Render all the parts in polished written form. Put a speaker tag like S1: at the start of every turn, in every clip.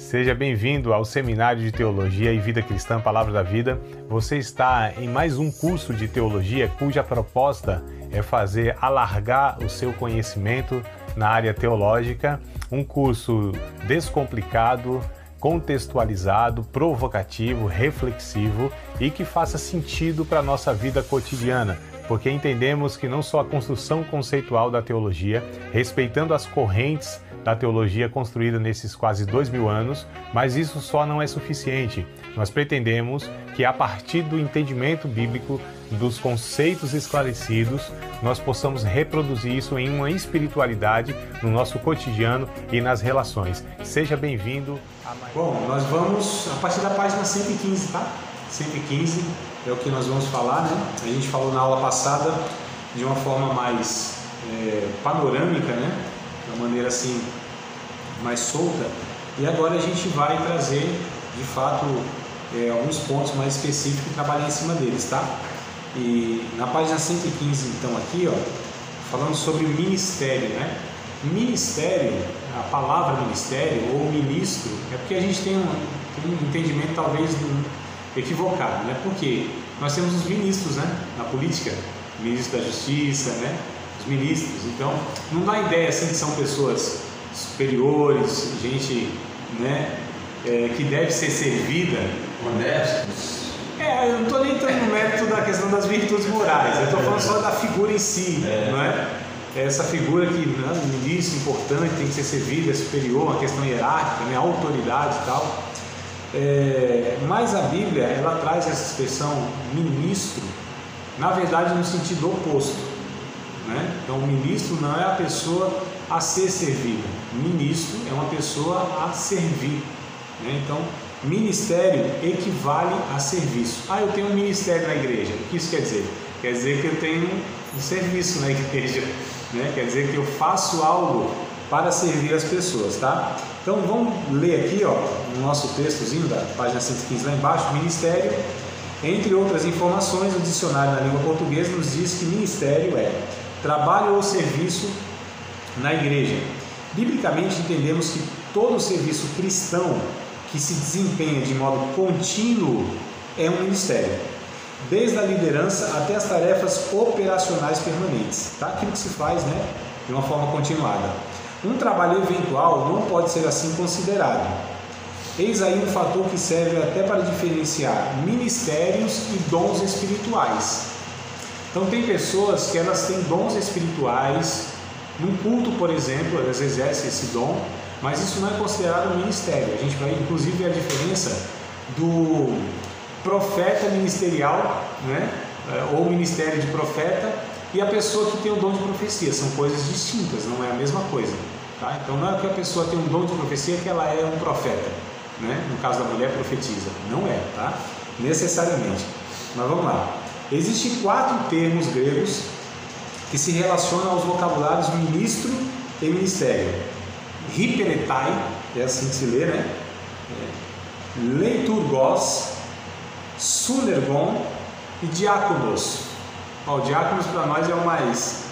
S1: Seja bem-vindo ao Seminário de Teologia e Vida Cristã Palavra da Vida. Você está em mais um curso de teologia cuja proposta é fazer alargar o seu conhecimento na área teológica, um curso descomplicado, contextualizado, provocativo, reflexivo e que faça sentido para a nossa vida cotidiana, porque entendemos que não só a construção conceitual da teologia, respeitando as correntes da teologia construída nesses quase 2000 anos, mas isso só não é suficiente. Nós pretendemos que a partir do entendimento bíblico, dos conceitos esclarecidos, nós possamos reproduzir isso em uma espiritualidade no nosso cotidiano e nas relações. Seja bem-vindo a mais...
S2: Bom, nós vamos a partir da página 115, tá? 115 é o que nós vamos falar, né? A gente falou na aula passada de uma forma mais panorâmica, né? De uma maneira assim mais solta, e agora a gente vai trazer de fato alguns pontos mais específicos e trabalhar em cima deles, tá? E na página 115 então aqui, ó, falando sobre o ministério, né? Ministério, a palavra ministério ou ministro, é porque a gente tem um entendimento talvez equivocado, né? Porque nós temos os ministros, né? Na política, o ministro da Justiça, né? Os ministros, então não dá ideia assim que são pessoas superiores, gente, né, que deve ser servida,
S3: honestos.
S2: Eu não estou nem entrando no mérito da questão das virtudes morais, eu estou falando só da figura em si, não é? Essa figura que, né, um ministro importante tem que ser servido, é superior, uma questão hierárquica, né, autoridade e tal. Mas a Bíblia, ela traz essa expressão ministro, na verdade no sentido oposto. Né? Então, o ministro não é a pessoa a ser servida, ministro é uma pessoa a servir. Né? Então, ministério equivale a serviço. Eu tenho um ministério na igreja. O que isso quer dizer? Quer dizer que eu tenho um serviço na igreja, né? Quer dizer que eu faço algo para servir as pessoas, tá? Então, vamos ler aqui, ó, no nosso textozinho da página 115 lá embaixo, ministério. Entre outras informações, o dicionário na língua portuguesa nos diz que ministério é trabalho ou serviço na igreja. Biblicamente entendemos que todo serviço cristão que se desempenha de modo contínuo é um ministério, desde a liderança até as tarefas operacionais permanentes, tá? Aquilo que se faz, né, de uma forma continuada. Um trabalho eventual não pode ser assim considerado. Eis aí um fator que serve até para diferenciar ministérios e dons espirituais. Então tem pessoas que elas têm dons espirituais, num culto, por exemplo, elas exercem esse dom, mas isso não é considerado um ministério. A gente vai inclusive ver a diferença do profeta ministerial, né? Ou ministério de profeta, e a pessoa que tem o dom de profecia. São coisas distintas, não é a mesma coisa, tá? Então não é que a pessoa tem um dom de profecia que ela é um profeta, né? No caso da mulher, profetiza. Não é, tá? Necessariamente. Mas vamos lá. Existem 4 termos gregos que se relacionam aos vocabulários ministro e ministério. Hyperetai, é assim que se lê, né? Leiturgos, sunergon e diáconos. O diáconos para nós é o mais,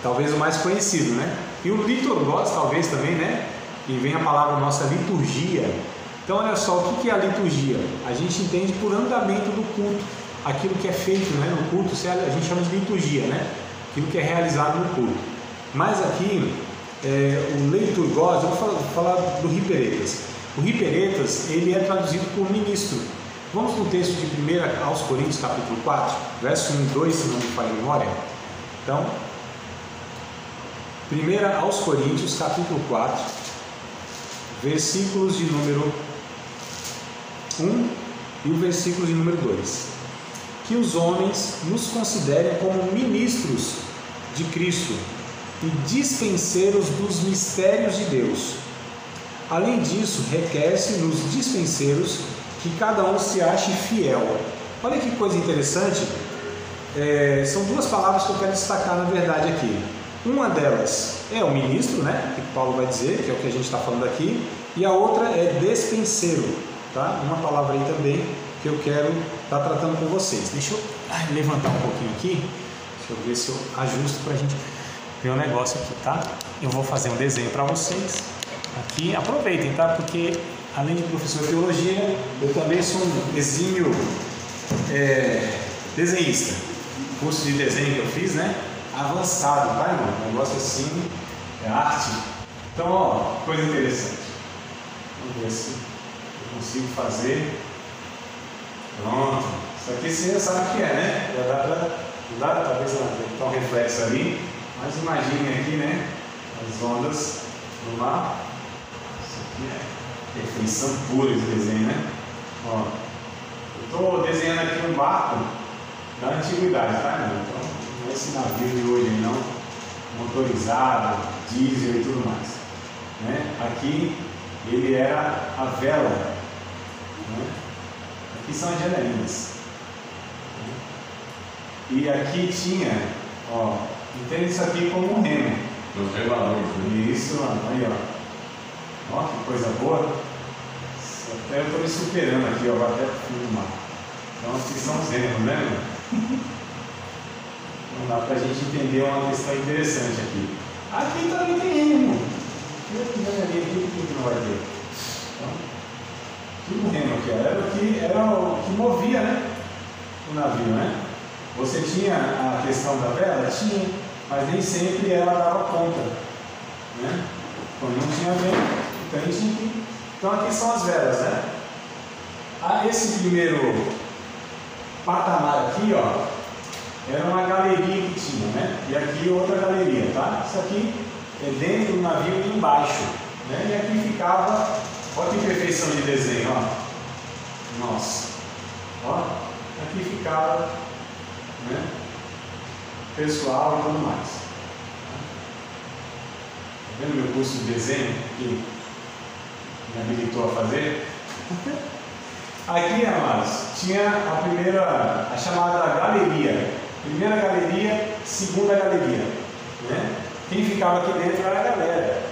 S2: talvez o mais conhecido, né? E o liturgos talvez também, né? E vem a palavra nossa liturgia. Então olha só, o que é a liturgia? A gente entende por andamento do culto, aquilo que é feito, né, no culto, a gente chama de liturgia, né? Aquilo que é realizado no culto. Mas aqui, o leiturgos, eu vou falar do hiperetas. O hiperetas, ele é traduzido por ministro. Vamos no texto de 1 aos Coríntios, capítulo 4, verso 1 e 2, se não me falha a memória. Então, 1 aos Coríntios, capítulo 4, versículos de número 1 e o versículo de número 2. Que os homens nos considerem como ministros de Cristo e dispenseiros dos mistérios de Deus. Além disso, requer-se nos dispenseiros que cada um se ache fiel. Olha que coisa interessante, são 2 palavras que eu quero destacar na verdade aqui. Uma delas é o ministro, né, que Paulo vai dizer, que é o que a gente está falando aqui, e a outra é dispenseiro, tá? Uma palavra aí também que eu quero estar tratando com vocês. Deixa eu levantar um pouquinho aqui, deixa eu ver se eu ajusto para a gente ver um negócio aqui, tá? Eu vou fazer um desenho para vocês aqui, aproveitem, tá? Porque além de professor de teologia, eu também sou um exímio desenhista. O curso de desenho que eu fiz, né? Avançado, tá, irmão? Um negócio assim, é arte. Então, ó, coisa interessante. Vamos ver se eu consigo fazer. Pronto. Isso aqui você sabe o que é, né? Já dá pra, talvez tá um reflexo ali, mas imagine aqui, né? As ondas do mar. Isso aqui é perfeição pura de desenho, né? Ó, eu estou desenhando aqui um barco da antiguidade, tá, irmão? Então, não é esse navio de hoje, não. Motorizado, diesel e tudo mais. Né? Aqui ele era a vela. Né? Aqui são as janelinhas. E aqui tinha, ó, entende isso aqui como um remo.
S3: Os remadores.
S2: Isso, mano, aí, ó. Ó, que coisa boa. Até eu estou me superando aqui, ó, vou até filmar. Então, aqui são os remos, né, mano? Não dá pra gente entender uma questão interessante aqui. Aqui também tem remo. Aqui não vai ter. Então, tudo remo aqui, ó. Era o que movia, né? O navio, né? Você tinha a questão da vela? Tinha, mas nem sempre ela dava conta, né? Quando não tinha vento, então a gente tinha que... Então aqui são as velas, né? Esse primeiro patamar aqui, ó, era uma galeria que tinha, né? E aqui outra galeria, tá? Isso aqui é dentro do navio e embaixo, né? E aqui ficava, olha que perfeição de desenho, ó. Nossa, ó, aqui ficava, né? Pessoal e tudo mais. Tá vendo meu curso de desenho que me habilitou a fazer? Aqui, amados, tinha a chamada galeria. Primeira galeria, segunda galeria. Né? Quem ficava aqui dentro era a galera.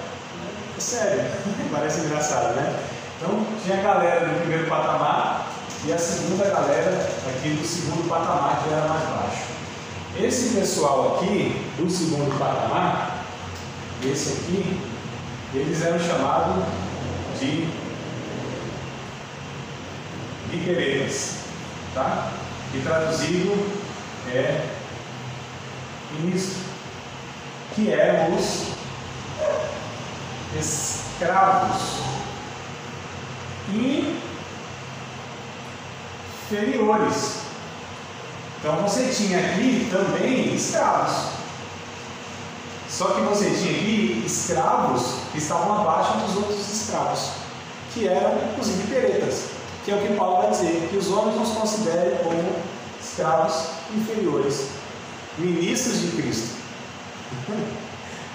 S2: É sério, parece engraçado, né? Então, tinha a galera do primeiro patamar e a segunda galera aqui do segundo patamar, que era mais baixo. Esse pessoal aqui, do segundo patamar, esse aqui, eles eram chamados de riqueireiras, tá? E traduzido é ministro, que eram os escravos inferiores. Então você tinha aqui também escravos. Só que você tinha aqui escravos que estavam abaixo dos outros escravos, que eram os riqueireiras, que é o que Paulo vai dizer, que os homens nos considerem como escravos inferiores, ministros de Cristo.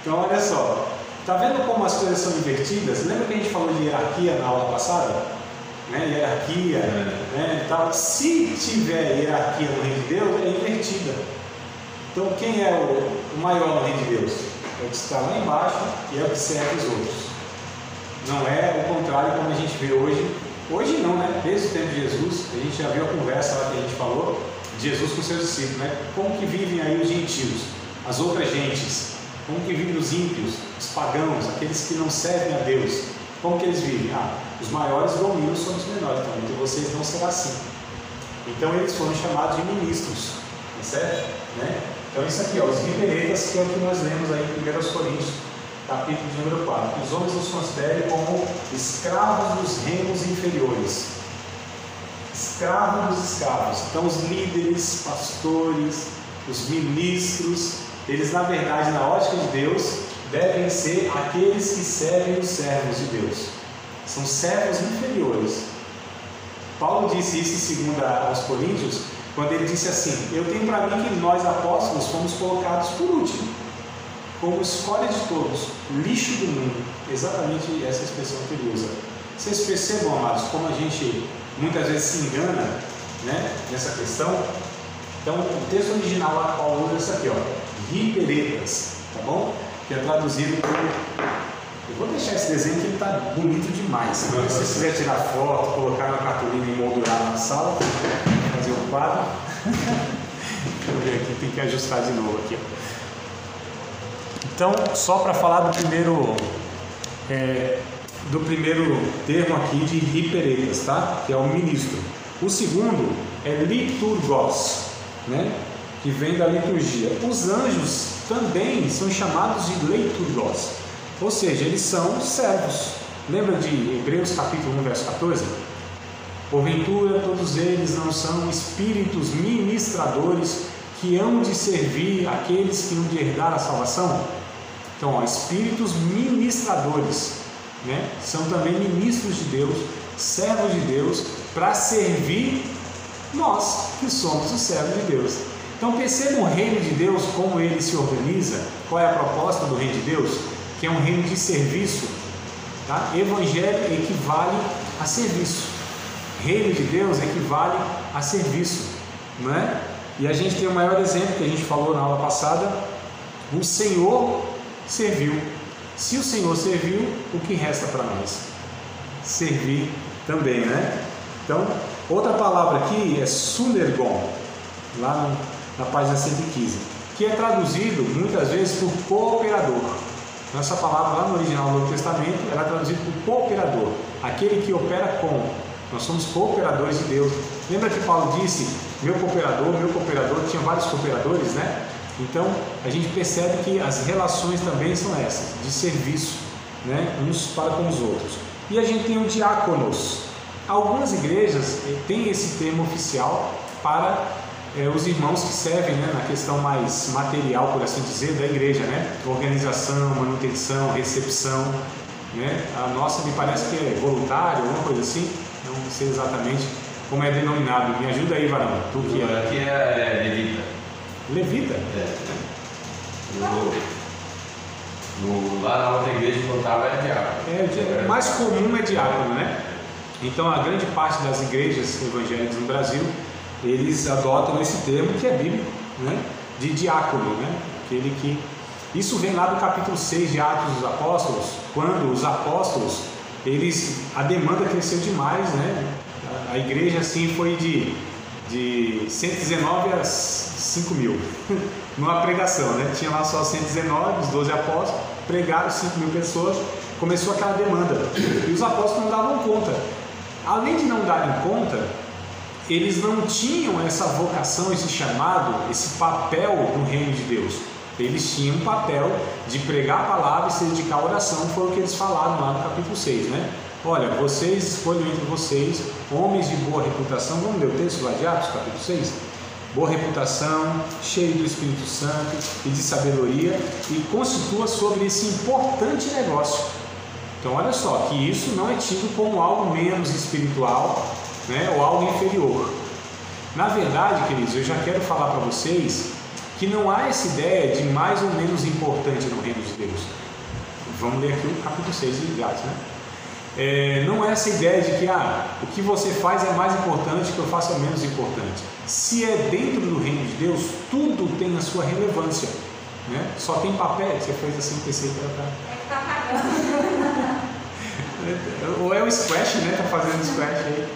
S2: Então olha só, está vendo como as coisas são invertidas? Lembra que a gente falou de hierarquia na aula passada? Né? Hierarquia, né? Então, se tiver hierarquia no reino de Deus, é invertida. Então quem é o maior no reino de Deus? É o que está lá embaixo e é o que serve os outros. Não é o contrário como a gente vê hoje. Hoje não, né? Desde o tempo de Jesus, a gente já viu a conversa lá que a gente falou de Jesus com seus discípulos, né? Como que vivem aí os gentios, as outras gentes, como que vivem os ímpios, os pagãos, aqueles que não servem a Deus, como que eles vivem? Os maiores dominam sobre os menores, então entre vocês não será assim. Então eles foram chamados de ministros, tá certo? Né? Então isso aqui, ó, os riqueireiras, que é o que nós lemos aí em 1 Coríntios, capítulo de número 4. Os homens nos considerem como escravos dos reinos inferiores. Escravos dos escravos. Então os líderes, pastores, os ministros, eles na verdade, na ótica de Deus, devem ser aqueles que servem os servos de Deus. São servos inferiores. Paulo disse isso em 2 aos Coríntios, quando ele disse assim: eu tenho para mim que nós apóstolos fomos colocados por último, como escolha de todos, lixo do mundo. Exatamente essa expressão que ele usa. Vocês percebam, amados, como a gente muitas vezes se engana, né, nessa questão. Então o texto original lá Paulo usa isso aqui, ó, riqueireiras, tá bom? Que é traduzido por... Eu vou deixar esse desenho que ele está bonito demais. Se você quiser tirar foto, colocar na cartolina e moldurar na sala, fazer um quadro. Deixa eu ver aqui, tem que ajustar de novo aqui, ó. Então, só para falar do primeiro do primeiro termo aqui de hiperetas, tá? Que é o ministro. O segundo é liturgos, né? Que vem da liturgia. Os anjos também são chamados de liturgos, ou seja, eles são servos. Lembra de Hebreus capítulo 1, verso 14? Porventura todos eles não são espíritos ministradores que hão de servir aqueles que hão de herdar a salvação? Então, ó, espíritos ministradores, né? São também ministros de Deus, servos de Deus, para servir nós que somos os servos de Deus. Então percebam o reino de Deus, como ele se organiza, qual é a proposta do reino de Deus, que é um reino de serviço, tá? Evangelho equivale a serviço, reino de Deus equivale a serviço, não é? E a gente tem o maior exemplo que a gente falou na aula passada: o Senhor serviu. Se o Senhor serviu, o que resta para nós? Servir também, né? Então, outra palavra aqui é sunergon, lá na página 115, que é traduzido muitas vezes por cooperador. Então, essa palavra lá no original do Novo Testamento, ela é traduzida por cooperador, aquele que opera com. Nós somos cooperadores de Deus. Lembra que Paulo disse, meu cooperador, tinha vários cooperadores, né? Então, a gente percebe que as relações também são essas, de serviço, né? Uns para com os outros. E a gente tem o diáconos. Algumas igrejas têm esse termo oficial para os irmãos que servem, né, na questão mais material, por assim dizer, da igreja, né? Organização, manutenção, recepção, né? A nossa me parece que é voluntário, alguma coisa assim, não sei exatamente como é denominado. Me ajuda aí, Varão, tu que é.
S3: Aqui é levita.
S2: Levita?
S3: É. Lá na outra igreja que contava era diácono.
S2: O mais comum é diácono, né? Então a grande parte das igrejas evangélicas no Brasil, eles adotam esse termo que é bíblico, né? De diácono, né? Aquele que... Isso vem lá do capítulo 6 de Atos dos Apóstolos, quando os apóstolos, a demanda cresceu demais, né? A igreja assim foi de 119 a 5 mil numa pregação, né? Tinha lá só 119, os 12 apóstolos, pregaram 5 mil pessoas, começou aquela demanda e os apóstolos não davam conta. Além de não darem conta, eles não tinham essa vocação, esse chamado, esse papel no reino de Deus. Eles tinham um papel de pregar a palavra e se dedicar à oração, foi o que eles falaram lá no capítulo 6, né? Olha, vocês escolham entre vocês homens de boa reputação. Vamos ler o texto lá de Atos, capítulo 6? Boa reputação, cheio do Espírito Santo e de sabedoria, e constitua sobre esse importante negócio. Então olha só, que isso não é tido como algo menos espiritual, né, ou algo inferior. Na verdade, queridos, eu já quero falar para vocês que não há essa ideia de mais ou menos importante no reino de Deus. Vamos ler aqui o capítulo 6 de Atos, né? Não é essa ideia de que o que você faz é mais importante, o que eu faço é menos importante. Se é dentro do reino de Deus, tudo tem a sua relevância, né? Só tem papel. Você fez assim, pensei que era pra...
S4: Tá pagando.
S2: Ou é o squash, né? Tá fazendo squash aí.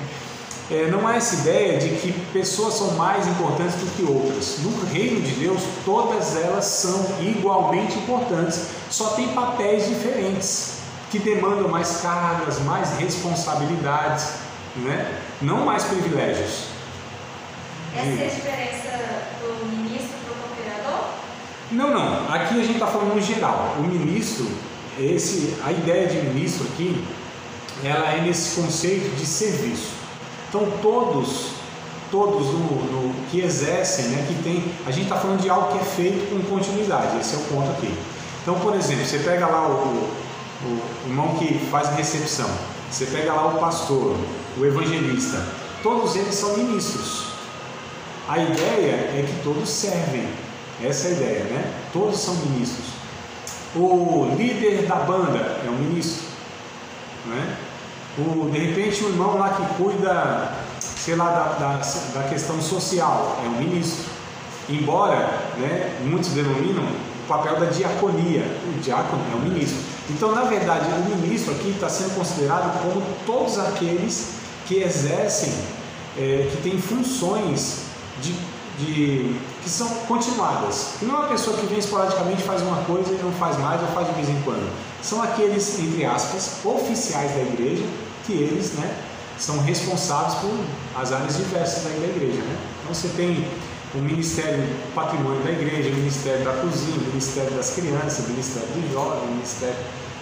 S2: Não há essa ideia de que pessoas são mais importantes do que outras. No reino de Deus, todas elas são igualmente importantes, só tem papéis diferentes, que demandam mais cargas, mais responsabilidades, né? Não mais privilégios.
S4: Essa é a diferença do ministro para o cooperador?
S2: Não. Aqui a gente está falando no geral. O ministro, a ideia de ministro aqui, ela é nesse conceito de serviço. Então todos no que exercem, né, que tem, a gente está falando de algo que é feito com continuidade. Esse é o ponto aqui. Então, por exemplo, você pega lá o irmão que faz a recepção, você pega lá o pastor, o evangelista, todos eles são ministros. A ideia é que todos servem, essa é a ideia, né? Todos são ministros. O líder da banda é um ministro, né? De repente o irmão lá que cuida, sei lá, da questão social é um ministro. Embora, né, muitos denominam o papel da diaconia, o diácono é um ministro. Então, na verdade, o ministro aqui está sendo considerado como todos aqueles que exercem, que têm funções que são continuadas. E não é uma pessoa que vem esporadicamente, faz uma coisa e não faz mais ou faz de vez em quando. São aqueles, entre aspas, oficiais da igreja, que eles, né, são responsáveis por as áreas diversas da igreja, né? Então você tem o Ministério do Patrimônio da Igreja, o Ministério da Cozinha, o Ministério das Crianças, o Ministério dos Jovens, o Ministério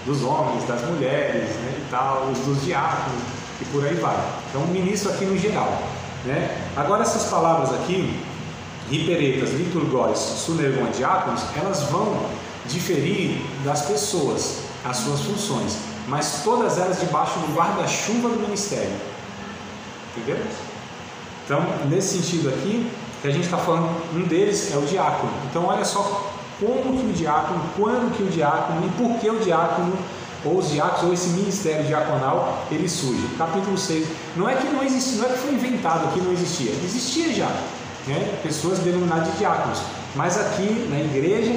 S2: dos Homens, das Mulheres, né, e tal, os dos diáconos, e por aí vai. Então, ministro aqui no geral, né? Agora, essas palavras aqui, hiperetas, liturgóis, sunergon, diáconos, elas vão diferir das pessoas, as suas funções, mas todas elas debaixo do guarda-chuva do ministério. Entendeu? Então, nesse sentido aqui, que a gente está falando, um deles é o diácono. Então, olha só como que o diácono, quando que o diácono e por que o diácono, ou os diáconos, ou esse ministério diaconal, ele surge. Capítulo 6. Não é que não existe, não é que foi inventado aqui, não existia. Existia já, né? Pessoas denominadas de diáconos. Mas aqui, na igreja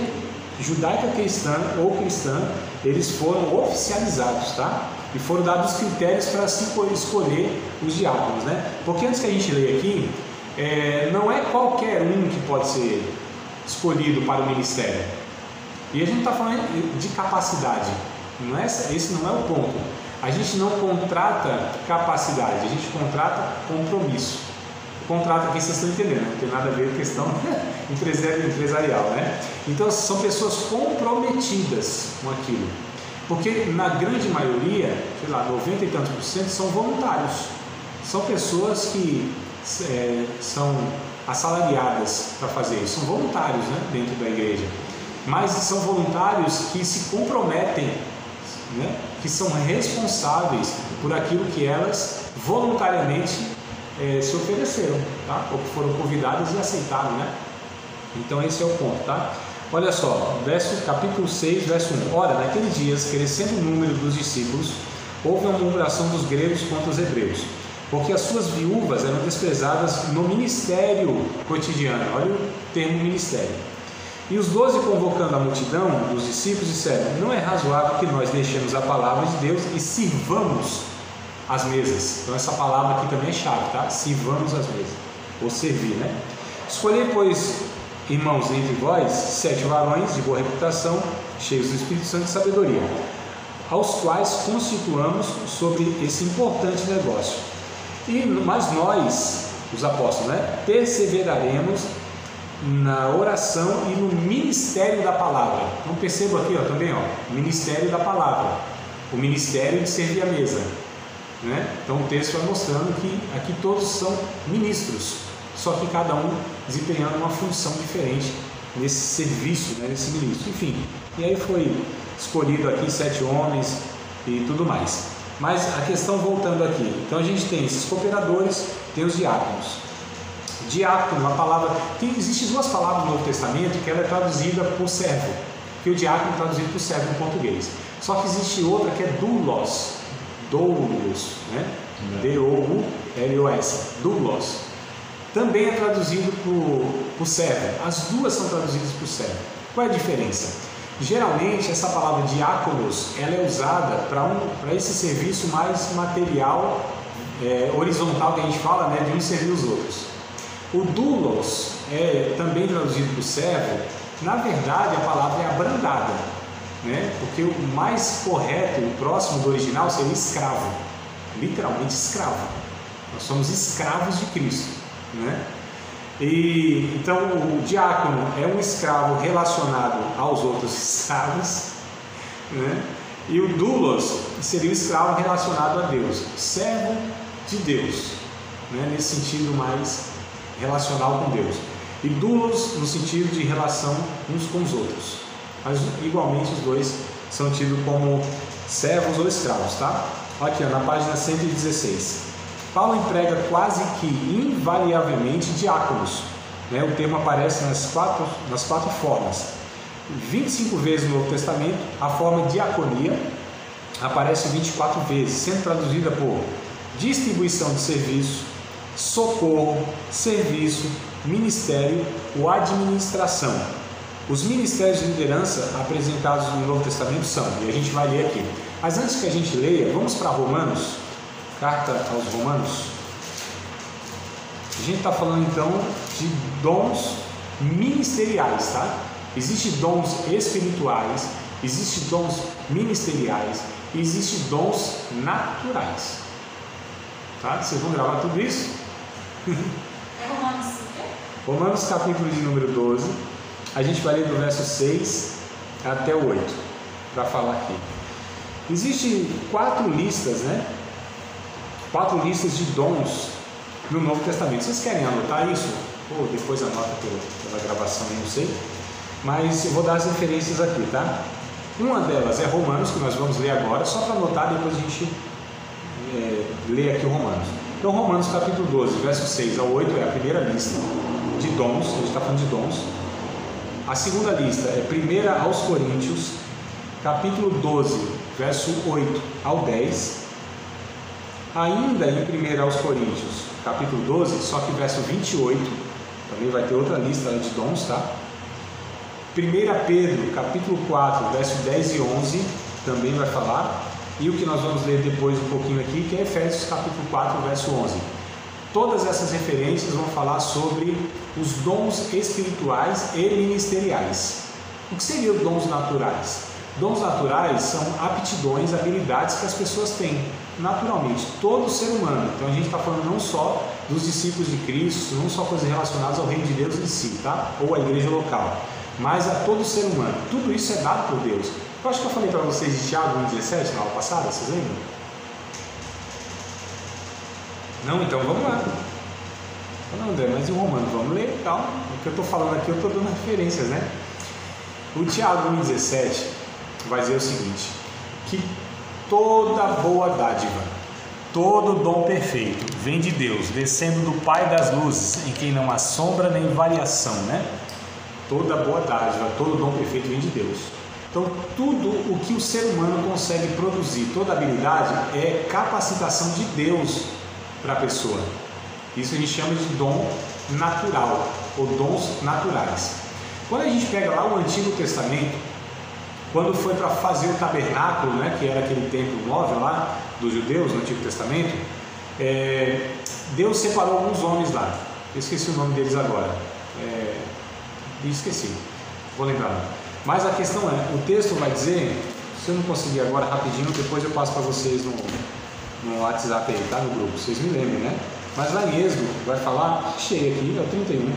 S2: judaica cristã ou cristã, eles foram oficializados, tá? E foram dados critérios para se escolher os diáconos, né? Porque antes que a gente leia aqui, não é qualquer um que pode ser escolhido para o ministério. E a gente não está falando de capacidade. Não é, esse não é o ponto. A gente não contrata capacidade, a gente contrata compromisso. Contrato aqui, vocês estão entendendo, não tem nada a ver com questão empresarial, né? Então são pessoas comprometidas com aquilo, porque na grande maioria, sei lá, 90 e tantos % são voluntários, são pessoas que são assalariadas para fazer isso, são voluntários, né, dentro da igreja, mas são voluntários que se comprometem, né, que são responsáveis por aquilo que elas voluntariamente se ofereceram, tá? Ou que foram convidadas e aceitaram, né? Então esse é o ponto, tá? Olha só, capítulo 6, verso 1. Ora, naqueles dias, crescendo o número dos discípulos, houve uma murmuração dos gregos contra os hebreus, porque as suas viúvas eram desprezadas no ministério cotidiano. Olha o termo ministério. E os 12, convocando a multidão dos discípulos, disseram: não é razoável que nós deixemos a palavra de Deus e sirvamos as mesas. Então essa palavra aqui também é chave, tá? Sirvamos as mesas, ou servir, né? Escolhei, pois, irmãos, entre vós 7 varões de boa reputação, cheios do Espírito Santo e sabedoria, aos quais constituamos sobre esse importante negócio. Mas nós, os apóstolos, né, perseveraremos na oração e no ministério da palavra. Então perceba aqui, ó, também, ó, ministério da palavra, o ministério de servir a mesa, né? Então o texto vai mostrando que aqui todos são ministros, só que cada um desempenhando uma função diferente nesse serviço, né, nesse ministro. Enfim, e aí foi escolhido aqui 7 homens e tudo mais. Mas a questão voltando aqui, então a gente tem esses cooperadores, tem os diáconos. Diácono, uma palavra, existe 2 palavras no Novo Testamento que ela é traduzida por servo, que o diácono é traduzido por servo em português. Só que existe outra que é doulos, né? D-O-U-L-O-S, doulos. Também é traduzido por servo. As 2 são traduzidas por servo. Qual é a diferença? Geralmente essa palavra diáconos, ela é usada para esse serviço mais material, horizontal que a gente fala, né, de um servir os outros. O doulos é também traduzido por servo. Na verdade a palavra é abrandada, né? Porque o mais correto, o próximo do original seria escravo, literalmente escravo. Nós somos escravos de Cristo, né? E então o diácono é um escravo relacionado aos outros escravos, né? E o doulos seria o escravo relacionado a Deus, servo de Deus, né? Nesse sentido mais relacional com Deus. E doulos no sentido de relação uns com os outros. Mas igualmente os 2 são tidos como servos ou escravos, tá? Aqui, ó, na página 116. Paulo emprega quase que invariavelmente diáconos, né? O termo aparece nas quatro formas. 25 vezes no Novo Testamento, a forma diaconia aparece 24 vezes, sendo traduzida por distribuição de serviço, socorro, serviço, ministério ou administração. Os ministérios de liderança apresentados no Novo Testamento são, e a gente vai ler aqui. Mas antes que a gente leia, vamos para Romanos, carta aos Romanos. A gente está falando então de dons ministeriais, tá? Existem dons espirituais, existem dons ministeriais, existem dons naturais. Tá? Vocês vão gravar tudo isso?
S4: É Romanos,
S2: Romanos capítulo de número 12. A gente vai ler do verso 6 até o 8, para falar aqui. Existem 4 listas, né? 4 listas de dons no Novo Testamento. Vocês querem anotar isso? Ou depois anota pela gravação, eu não sei. Mas eu vou dar as referências aqui, tá? Uma delas é Romanos, que nós vamos ler agora, só para anotar, depois a gente lê aqui o Romanos. Então, Romanos capítulo 12, verso 6 ao 8 é a primeira lista de dons, a gente está falando de dons. A segunda lista é 1 aos Coríntios, capítulo 12, verso 8 ao 10. Ainda em 1 aos Coríntios, capítulo 12, só que verso 28, também vai ter outra lista de dons, tá? 1 Pedro, capítulo 4, verso 10 e 11, também vai falar. E o que nós vamos ler depois um pouquinho aqui, que é Efésios, capítulo 4, verso 11. Todas essas referências vão falar sobre os dons espirituais e ministeriais. O que seriam dons naturais? Dons naturais são aptidões, habilidades que as pessoas têm, naturalmente, todo ser humano. Então a gente está falando não só dos discípulos de Cristo, não só coisas relacionadas ao reino de Deus em si, tá? Ou à igreja local, mas a todo ser humano. Tudo isso é dado por Deus. Eu acho que eu falei para vocês de Tiago 1,17 na aula passada, vocês lembram? Não? Então vamos lá. Não, André, mas e o Romano? Vamos ler e tal. O que eu estou falando aqui, eu estou dando referências, né? O Tiago 1,17 vai dizer o seguinte: que toda boa dádiva, todo dom perfeito vem de Deus, descendo do Pai das luzes, em quem não há sombra nem variação, né? Toda boa dádiva, todo dom perfeito vem de Deus. Então, tudo o que o ser humano consegue produzir, toda habilidade, é capacitação de Deus para a pessoa. Isso a gente chama de dom natural, ou dons naturais. Quando a gente pega lá o Antigo Testamento, quando foi para fazer o tabernáculo, né, que era aquele templo móvel lá dos judeus no Antigo Testamento, Deus separou alguns homens lá. Eu esqueci o nome deles agora. Esqueci, vou lembrar. Mas a questão é, o texto vai dizer, se eu não conseguir agora rapidinho, depois eu passo para vocês no WhatsApp aí, tá? No grupo, vocês me lembrem, né? Mas lá em Êxodo vai falar, cheio aqui, é o 31.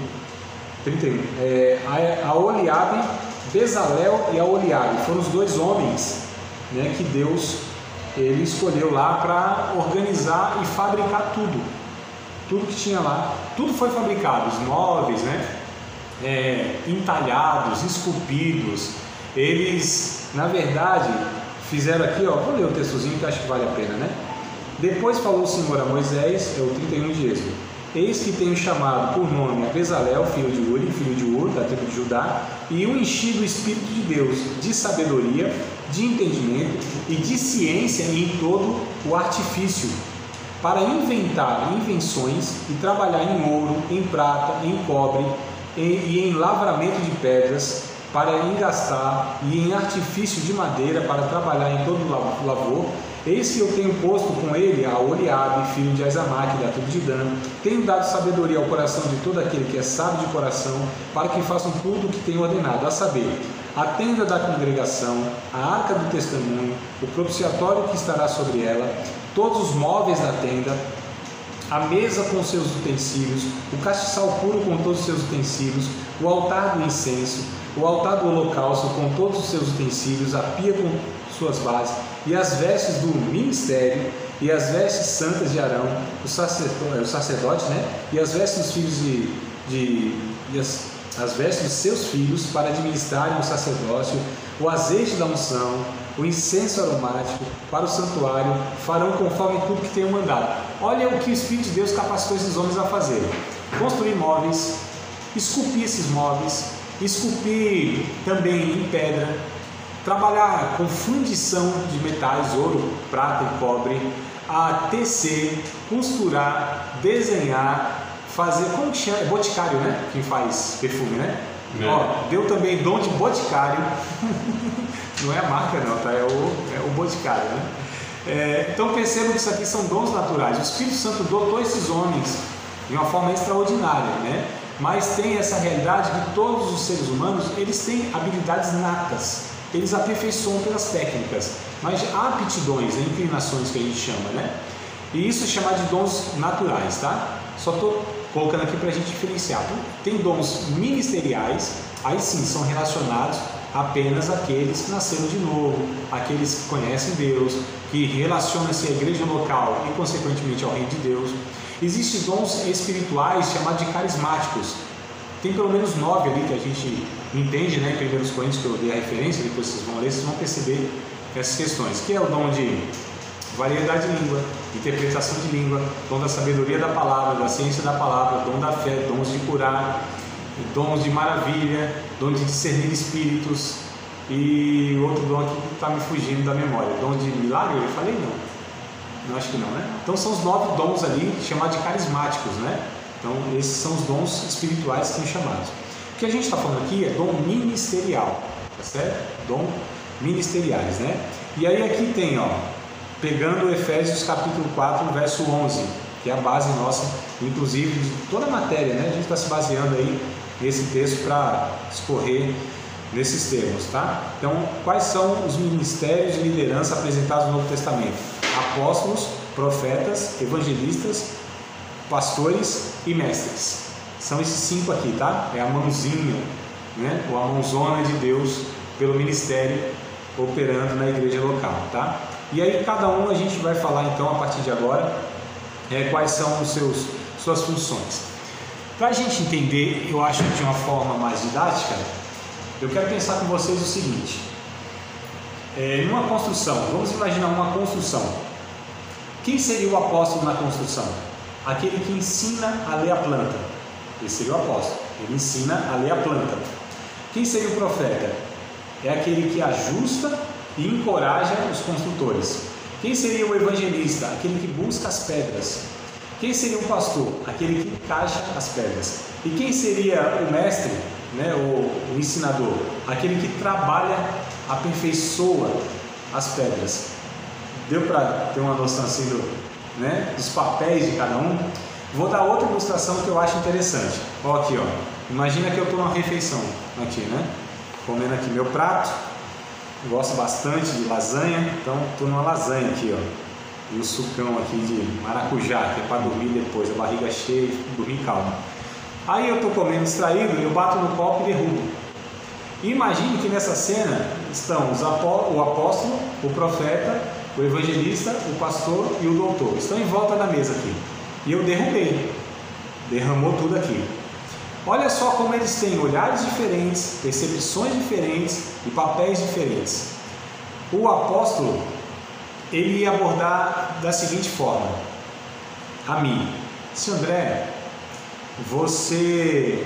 S2: A Oliabe, Bezalel e a Oliabe foram os 2 homens, né, que Deus ele escolheu lá para organizar e fabricar tudo que tinha lá. Tudo foi fabricado, os móveis, né? Entalhados, esculpidos. Eles, na verdade, fizeram aqui, ó, vou ler o textozinho que acho que vale a pena, né? Depois falou o Senhor a Moisés, é o 31 de Êxodo: eis que tenho chamado por nome a Bezalel, filho de Uri, filho de Ur, da tribo de Judá, e o enchi do Espírito de Deus, de sabedoria, de entendimento e de ciência em todo o artifício, para inventar invenções e trabalhar em ouro, em prata, em cobre e em lavramento de pedras, para engastar, e em artifício de madeira, para trabalhar em todo lavor. Eis que eu tenho posto com ele a Oliabe, filho de Aizamaque, da tribo de Dan. Tenho dado sabedoria ao coração de todo aquele que é sábio de coração, para que façam tudo o que tenho ordenado, a saber, a tenda da congregação, a arca do testemunho, o propiciatório que estará sobre ela, todos os móveis da tenda, a mesa com seus utensílios, o castiçal puro com todos os seus utensílios, o altar do incenso, o altar do holocausto com todos os seus utensílios, a pia com suas bases, e as vestes do ministério, e as vestes santas de Arão, o sacerdote, né? E as vestes dos filhos as vestes dos seus filhos para administrarem o sacerdócio, o azeite da unção, o incenso aromático para o santuário, farão conforme tudo que tenho mandado. Olha o que o Espírito de Deus capacitou esses homens a fazer: construir móveis, esculpir esses móveis, esculpir também em pedra, trabalhar com fundição de metais, ouro, prata e cobre, a tecer, costurar, desenhar, fazer, como que chama? É boticário, né? Quem faz perfume, né? Ó, deu também dom de boticário. Não é a marca não, tá? É o boticário, né? Então percebam que isso aqui são dons naturais. O Espírito Santo dotou esses homens de uma forma extraordinária, né? mas tem essa realidade que todos os seres humanos, eles têm habilidades natas, eles aperfeiçoam pelas técnicas, mas há aptidões, inclinações que a gente chama, né? E isso é chamado de dons naturais, tá? Só estou colocando aqui para a gente diferenciar. Tem dons ministeriais, aí sim são relacionados apenas àqueles que nasceram de novo, aqueles que conhecem Deus, que relacionam-se à igreja local e consequentemente ao reino de Deus. Existem dons espirituais chamados de carismáticos. Tem pelo menos 9 ali que a gente entende, né, em 1 Coríntios, que eu dei a referência, depois vocês vão ler, vocês vão perceber essas questões, que é o dom de variedade de língua, interpretação de língua, dom da sabedoria da palavra, da ciência da palavra, dom da fé, dons de curar, dons de maravilha, dom de discernir espíritos, e outro dom aqui que está me fugindo da memória, dom de milagre, eu falei não acho que não, né? Então são os 9 dons ali, chamados de carismáticos, né? Então esses são os dons espirituais que são chamados. O que a gente está falando aqui é dom ministerial, tá certo? Dom ministeriais, né? E aí aqui tem, ó, pegando Efésios capítulo 4, verso 11, que é a base nossa, inclusive de toda a matéria, né? A gente está se baseando aí nesse texto para escorrer nesses termos, tá? Então, quais são os ministérios de liderança apresentados no Novo Testamento? Apóstolos, profetas, evangelistas, pastores e mestres. São esses 5 aqui, tá? É a mãozinha, né? Ou a mãozona de Deus pelo ministério operando na igreja local, tá? E aí cada um a gente vai falar então a partir de agora quais são suas funções. Para a gente entender, eu acho que de uma forma mais didática, eu quero pensar com vocês o seguinte: numa construção, vamos imaginar uma construção. Quem seria o apóstolo na construção? Aquele que ensina a ler a planta. Esse seria o apóstolo, ele ensina a ler a planta. Quem seria o profeta? É aquele que ajusta e encoraja os construtores. Quem seria o evangelista? Aquele que busca as pedras. Quem seria o pastor? Aquele que encaixa as pedras. E quem seria o mestre, né, o ensinador? Aquele que trabalha, aperfeiçoa as pedras. Deu para ter uma noção assim dos papéis de cada um? Vou dar outra ilustração que eu acho interessante. Ó, aqui, ó. Imagina que eu estou numa refeição aqui, né? Comendo aqui meu prato. Gosto bastante de lasanha, então estou numa lasanha aqui, ó. E o sucão aqui de maracujá, que é para dormir depois, a barriga cheia, dormir calmo. Aí eu estou comendo distraído, eu bato no copo e derrubo. E imagine que nessa cena estão o apóstolo, o profeta, o evangelista, o pastor e o doutor. Estão em volta da mesa aqui. E eu derrubei. Derramou tudo aqui. Olha só como eles têm olhares diferentes, percepções diferentes e papéis diferentes. O apóstolo, ele ia abordar da seguinte forma: a mim, se André, você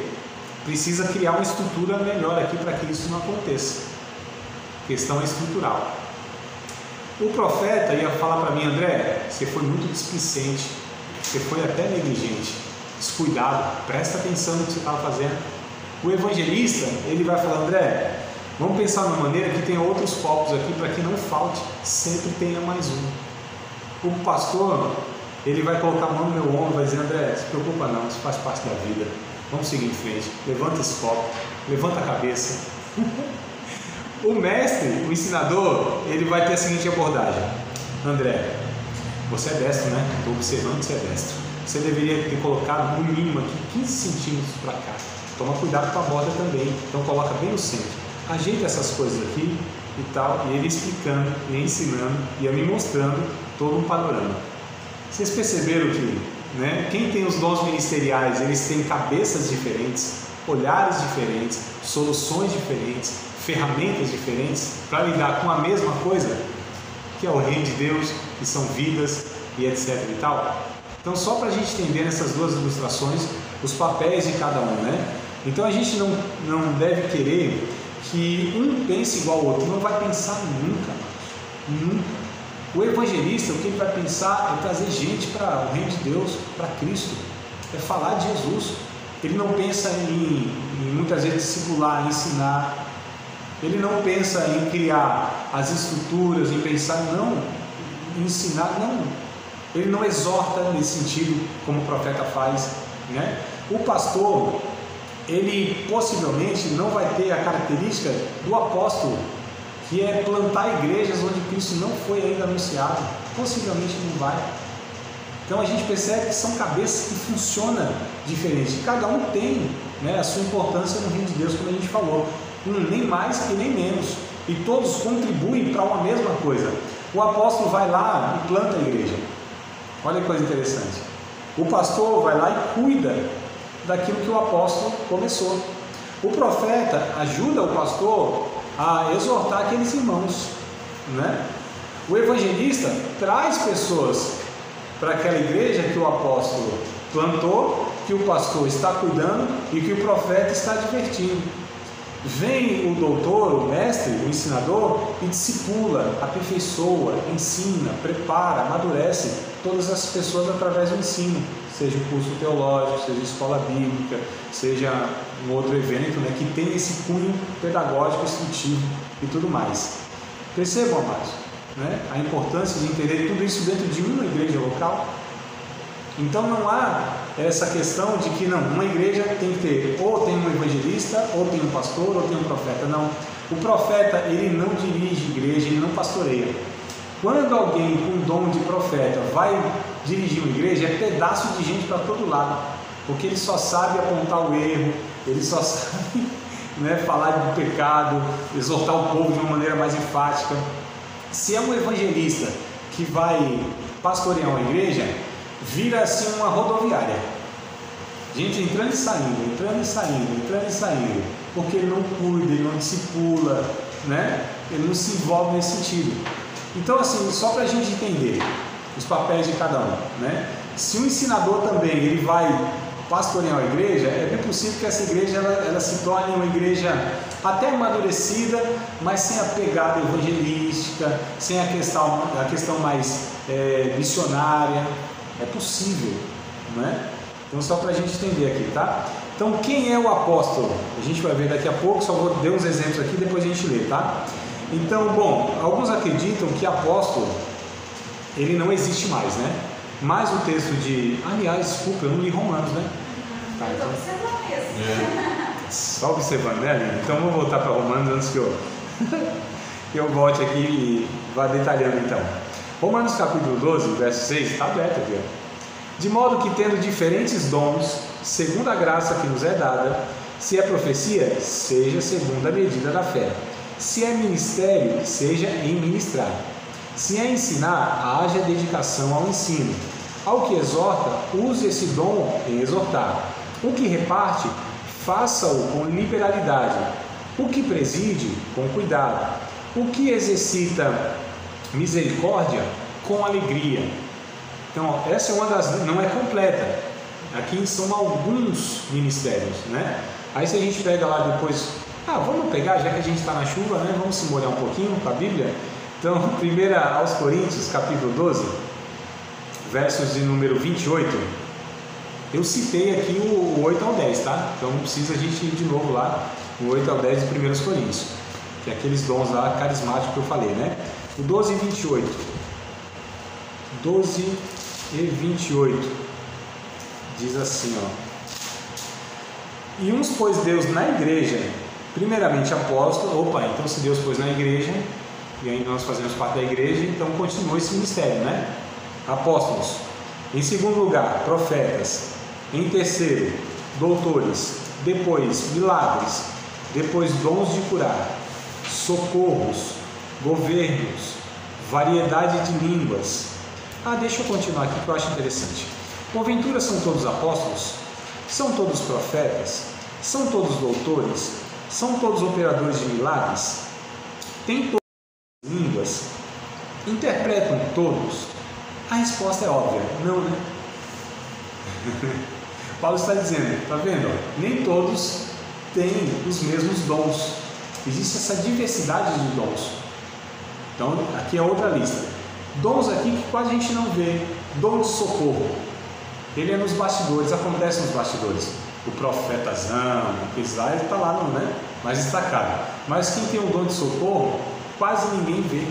S2: precisa criar uma estrutura melhor aqui para que isso não aconteça. A questão é estrutural. O profeta ia falar para mim: André, você foi muito displicente, você foi até negligente, descuidado, presta atenção no que você estava fazendo. O evangelista, ele vai falar: André, vamos pensar numa maneira que tenha outros copos aqui para que não falte, sempre tenha mais um. O pastor, ele vai colocar a mão no meu ombro e vai dizer: André, não se preocupa não, isso faz parte da vida, vamos seguir em frente, levanta esse copo, levanta a cabeça. O mestre, o ensinador, ele vai ter a seguinte abordagem: André, você é destro, né? Estou observando que você é destro. Você deveria ter colocado no mínimo aqui 15 centímetros para cá. Toma cuidado com a borda também, então coloca bem no centro. Ajeita essas coisas aqui e tal. E ele explicando, e ensinando, e me mostrando todo um panorama. Vocês perceberam que, né, quem tem os dons ministeriais, eles têm cabeças diferentes, olhares diferentes, soluções diferentes, ferramentas diferentes para lidar com a mesma coisa, que é o reino de Deus, que são vidas e etc e tal. Então, só para a gente entender nessas duas ilustrações os papéis de cada um, né? Então a gente não deve querer que um pense igual ao outro, não vai pensar nunca, nunca. O evangelista, o que ele vai pensar é trazer gente para o reino de Deus, para Cristo, é falar de Jesus. Ele não pensa em muitas vezes discipular, ensinar. Ele não pensa em criar as estruturas, em pensar, não, em ensinar, não. Ele não exorta nesse sentido, como o profeta faz, né? O pastor, ele possivelmente não vai ter a característica do apóstolo, que é plantar igrejas onde Cristo não foi ainda anunciado. Possivelmente não vai. Então a gente percebe que são cabeças que funcionam diferente. Cada um tem, né, a sua importância no reino de Deus, como a gente falou. Nem mais e nem menos. E todos contribuem para uma mesma coisa. O apóstolo vai lá e planta a igreja. Olha que coisa interessante. O pastor vai lá e cuida daquilo que o apóstolo começou. O profeta ajuda o pastor a exortar aqueles irmãos, né? O evangelista traz pessoas para aquela igreja que o apóstolo plantou, que o pastor está cuidando e que o profeta está advertindo. Vem o doutor, o mestre, o ensinador e discipula, aperfeiçoa, ensina, prepara, amadurece todas as pessoas através do ensino, seja o curso teológico, seja a escola bíblica, seja um outro evento, né, que tem esse cunho pedagógico, instrutivo e tudo mais. Percebam, amados, né, a importância de entender tudo isso dentro de uma igreja local. Então não há essa questão de que não, uma igreja tem que ter ou tem um evangelista, ou tem um pastor, ou tem um profeta. Não, o profeta ele não dirige igreja, ele não pastoreia. Quando alguém com dom de profeta vai dirigir uma igreja, é pedaço de gente para todo lado, porque ele só sabe apontar o erro, ele só sabe, né, falar do pecado, exortar o povo de uma maneira mais enfática. Se é um evangelista que vai pastorear uma igreja, vira assim uma rodoviária, gente entrando e saindo, entrando e saindo, entrando e saindo, porque ele não cuida, ele não discipula, né? Ele não se envolve nesse sentido. Então, assim, só para a gente entender os papéis de cada um, né? Se um ensinador também ele vai pastorear uma igreja, é bem possível que essa igreja ela se torne uma igreja até amadurecida, mas sem a pegada evangelística, sem a questão mais missionária. É possível, né? Então, só para a gente entender aqui, tá? Então, quem é o apóstolo? A gente vai ver daqui a pouco, só vou dar uns exemplos aqui, depois a gente lê, tá? Então, bom, alguns acreditam que apóstolo, ele não existe mais, né? Mas o texto de... Aliás, desculpa, eu não li Romanos, né?
S4: Tá, então... observando mesmo.
S2: Só observando, né, Aline? Então, vamos voltar para Romanos antes que eu volte aqui e vá detalhando, então. Romanos capítulo 12, verso 6, está aberto aqui, ó. De modo que, tendo diferentes dons, segundo a graça que nos é dada, se é profecia, seja segundo a medida da fé. Se é ministério, seja em ministrar. Se é ensinar, haja dedicação ao ensino. Ao que exorta, use esse dom em exortar. O que reparte, faça-o com liberalidade. O que preside, com cuidado. O que exercita misericórdia, com alegria. Então, essa é uma das... não é completa. Aqui são alguns ministérios, né? Aí se a gente pega lá depois... vamos pegar, já que a gente está na chuva, né? Vamos se molhar um pouquinho com a Bíblia. Então, 1 aos Coríntios, capítulo 12, versos de número 28. Eu citei aqui o 8 ao 10, tá? Então não precisa a gente ir de novo lá, o 8 ao 10 de 1 Coríntios, que é aqueles dons lá carismáticos que eu falei, né? O 12 e 28. 12 e 28. Diz assim, ó. E uns pôs Deus na igreja, primeiramente apóstolo. Então se Deus pôs na igreja, e aí nós fazemos parte da igreja, então continua esse ministério, né? Apóstolos. Em segundo lugar, profetas. Em terceiro, doutores. Depois, milagres. Depois, dons de curar. Socorros. Governos. Variedade de línguas. Deixa eu continuar aqui que eu acho interessante. Porventura são todos apóstolos? São todos profetas? São todos doutores? São todos operadores de milagres? Têm todas as línguas? Interpretam todos? A resposta é óbvia, não, né? Paulo está dizendo, tá vendo? Nem todos têm os mesmos dons. Existe essa diversidade de dons. Então, aqui é outra lista. Dons aqui que quase a gente não vê. Dom de socorro. Ele é nos bastidores, acontece nos bastidores. O profetazão, esse lá, ele está lá, não, né? Mais destacado. Mas quem tem o dom de socorro, quase ninguém vê,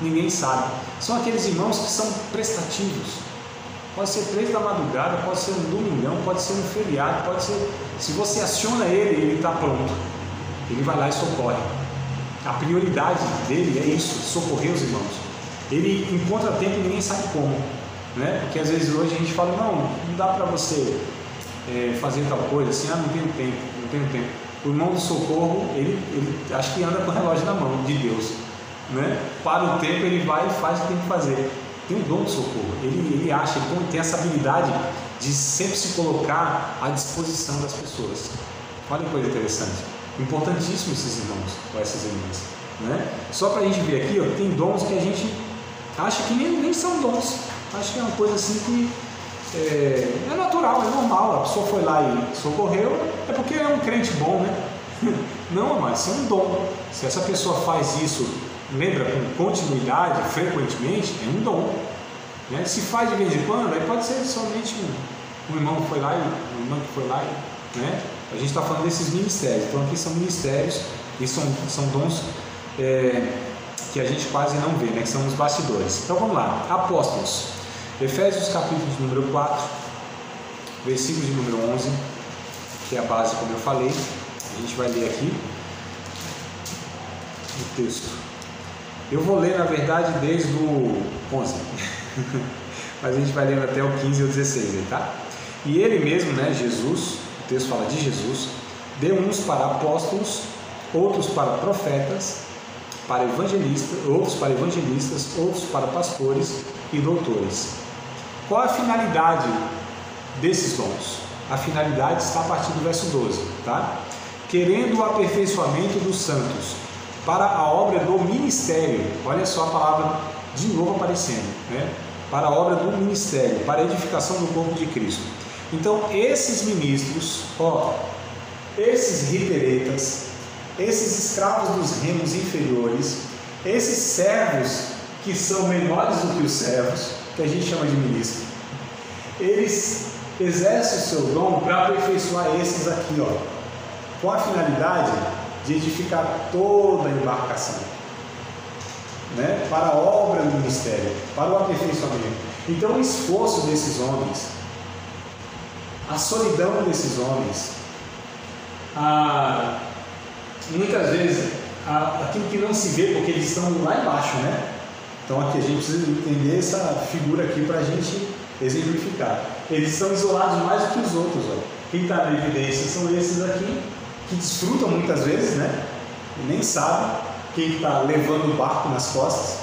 S2: ninguém sabe. São aqueles irmãos que são prestativos. Pode ser 3 da madrugada, pode ser um domingão, pode ser um feriado, pode ser... Se você aciona ele, ele está pronto. Ele vai lá e socorre. A prioridade dele é isso, socorrer os irmãos. Ele encontra tempo e ninguém sabe como, né? Porque às vezes hoje a gente fala, não dá para você fazer tal coisa, assim, não tenho tempo. O irmão do socorro, ele acho que anda com o relógio na mão de Deus, né? Para o tempo, ele vai e faz o que tem que fazer. Tem um dom de socorro, ele acha, ele tem essa habilidade de sempre se colocar à disposição das pessoas. Olha que coisa interessante, importantíssimo esses irmãos ou essas irmãs, né? Só para a gente ver aqui, ó, tem dons que a gente acha que nem são dons, acho que é uma coisa assim que é natural, é normal, a pessoa foi lá e socorreu, é porque é um crente bom, né? Não, mas isso é um dom. Se essa pessoa faz isso, lembra, com continuidade, frequentemente, é um dom, né? Se faz de vez em quando, aí pode ser somente um irmão que foi lá, uma irmã que foi lá, né? A gente está falando desses ministérios, então aqui são ministérios e são dons que a gente quase não vê, né? Que são os bastidores. Então vamos lá, apóstolos. Efésios capítulo de número 4, versículo de número 11, que é a base, como eu falei. A gente vai ler aqui o texto. Eu vou ler, na verdade, desde o 11, mas a gente vai lendo até o 15 ou 16 aí, tá? E ele mesmo, né, Jesus, o texto fala de Jesus, deu uns para apóstolos, outros para profetas, outros para evangelistas, outros para pastores e doutores. Qual a finalidade desses dons? A finalidade está a partir do verso 12, tá? Querendo o aperfeiçoamento dos santos para a obra do ministério. Olha só a palavra de novo aparecendo, né? Para a obra do ministério, para a edificação do corpo de Cristo. Então esses ministros, esses riteretas, esses escravos dos reinos inferiores, esses servos que são menores do que os servos, que a gente chama de ministro, eles exercem o seu dom para aperfeiçoar esses aqui, com a finalidade de edificar toda a embarcação, né? Para a obra do ministério, para o aperfeiçoamento. Então o esforço desses homens, a solidão desses homens, muitas vezes aquilo que não se vê porque eles estão lá embaixo, né? Então aqui a gente precisa entender essa figura aqui para a gente exemplificar. Eles estão isolados mais do que os outros. Quem está na evidência são esses aqui, que desfrutam muitas vezes, né? E nem sabem quem está levando o barco nas costas.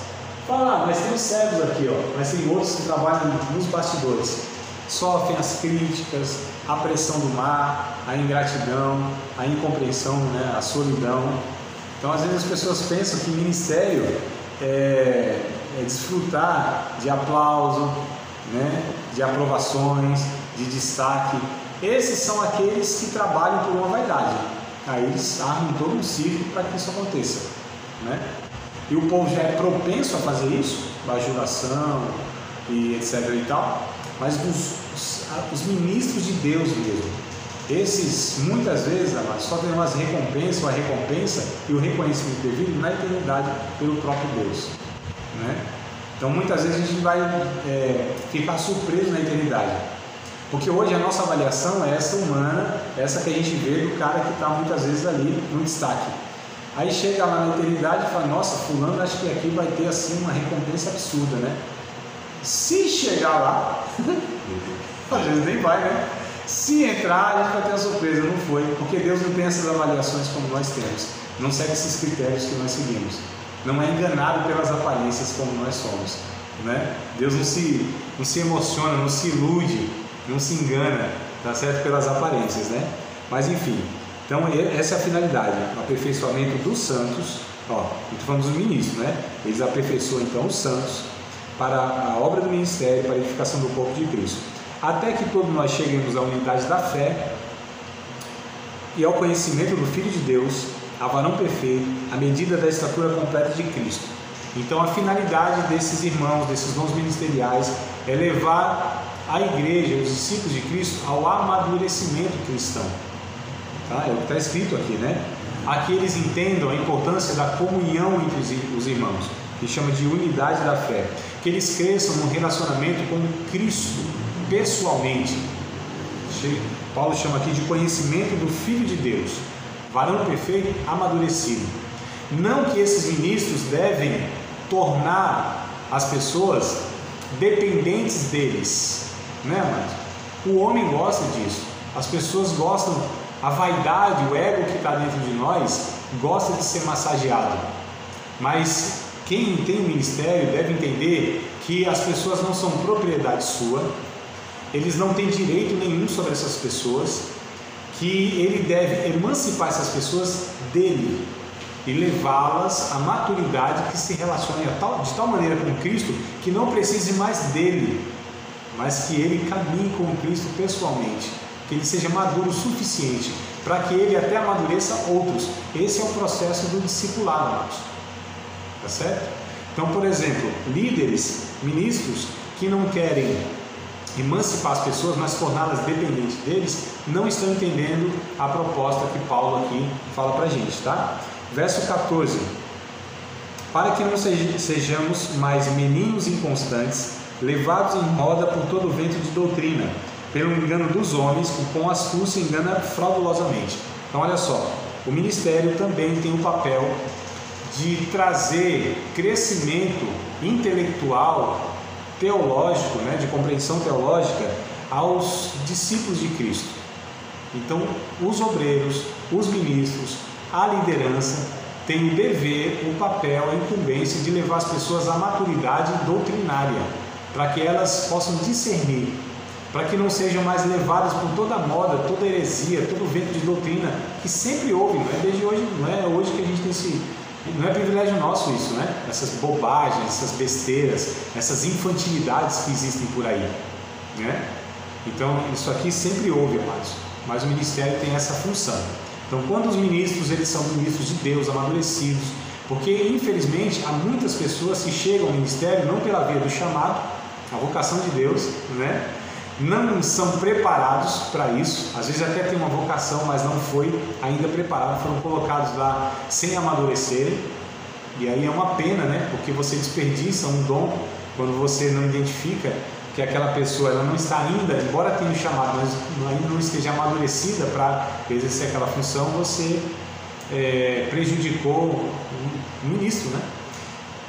S2: Fala, mas tem os cegos aqui, mas tem outros que trabalham nos bastidores. Sofrem as críticas, a pressão do mar, a ingratidão, a incompreensão, né? A solidão. Então às vezes as pessoas pensam que ministério é desfrutar de aplauso, né? De aprovações, de destaque. Esses são aqueles que trabalham por uma vaidade. Aí eles armam todo um círculo para que isso aconteça, né? E o povo já é propenso a fazer isso, bajulação e etc e tal. Mas os ministros de Deus mesmo, esses muitas vezes, amados, só tem uma recompensa e o reconhecimento devido na eternidade pelo próprio Deus, né? Então muitas vezes a gente vai ficar surpreso na eternidade, porque hoje a nossa avaliação é essa humana, essa que a gente vê do cara que está muitas vezes ali no destaque. Aí chega lá na eternidade e fala, nossa, fulano, acho que aqui vai ter assim uma recompensa absurda, né? Se chegar lá, às vezes nem vai, né? Se entrar, a gente vai ter uma surpresa, não foi, porque Deus não tem essas avaliações como nós temos, não segue esses critérios que nós seguimos, não é enganado pelas aparências como nós somos, né? Deus não se emociona, não se ilude, não se engana, tá certo? Pelas aparências, né? Mas enfim, então essa é a finalidade, o aperfeiçoamento dos santos, estou falando dos ministros, né? Eles aperfeiçoam então os santos para a obra do ministério, para a edificação do corpo de Cristo, até que todos nós cheguemos à unidade da fé e ao conhecimento do Filho de Deus, a varão perfeito, à medida da estatura completa de Cristo. Então a finalidade desses irmãos, desses dons ministeriais, é levar a igreja, os discípulos de Cristo, ao amadurecimento cristão, tá? É o que está escrito aqui, né? Aqui eles entendam a importância da comunhão entre os irmãos, que chama de unidade da fé, que eles cresçam no relacionamento com Cristo, pessoalmente. Paulo chama aqui de conhecimento do Filho de Deus, varão perfeito, amadurecido. Não que esses ministros devem tornar as pessoas dependentes deles, né, amados? O homem gosta disso, as pessoas gostam, a vaidade, o ego que está dentro de nós gosta de ser massageado, mas quem tem o ministério deve entender que as pessoas não são propriedade sua, eles não têm direito nenhum sobre essas pessoas, que ele deve emancipar essas pessoas dele e levá-las à maturidade que se relacione de tal maneira com Cristo que não precise mais dele, mas que ele caminhe com Cristo pessoalmente, que ele seja maduro o suficiente para que ele até amadureça outros. Esse é o processo do discipulado, amados. Tá certo? Então, por exemplo, líderes, ministros que não querem emancipar as pessoas, mas torná-las dependentes deles, não estão entendendo a proposta que Paulo aqui fala para a gente, tá? Verso 14: para que não sejamos mais meninos inconstantes, levados em roda por todo o vento de doutrina, pelo engano dos homens, que com astúcia engana fraudulosamente. Então olha só, o ministério também tem o papel de trazer crescimento intelectual, teológico, né, de compreensão teológica aos discípulos de Cristo. Então os obreiros, os ministros, a liderança tem o dever, o papel, a incumbência de levar as pessoas à maturidade doutrinária, para que elas possam discernir, para que não sejam mais levadas por toda a moda, toda a heresia, todo o vento de doutrina que sempre houve, não é desde hoje, não é hoje que a gente tem esse, não é privilégio nosso isso, né? Essas bobagens, essas besteiras, essas infantilidades que existem por aí, né? Então isso aqui sempre houve, amados, mas o ministério tem essa função. Então, quando os ministros, eles são ministros de Deus, amadurecidos, porque infelizmente há muitas pessoas que chegam ao ministério não pela via do chamado, a vocação de Deus, né? Não são preparados para isso, às vezes até tem uma vocação, mas não foi ainda preparado, foram colocados lá sem amadurecerem, e aí é uma pena, né? Porque você desperdiça um dom quando você não identifica que aquela pessoa ela não está ainda, embora tenha o chamado, mas ainda não esteja amadurecida para exercer aquela função, você prejudicou o ministro, né?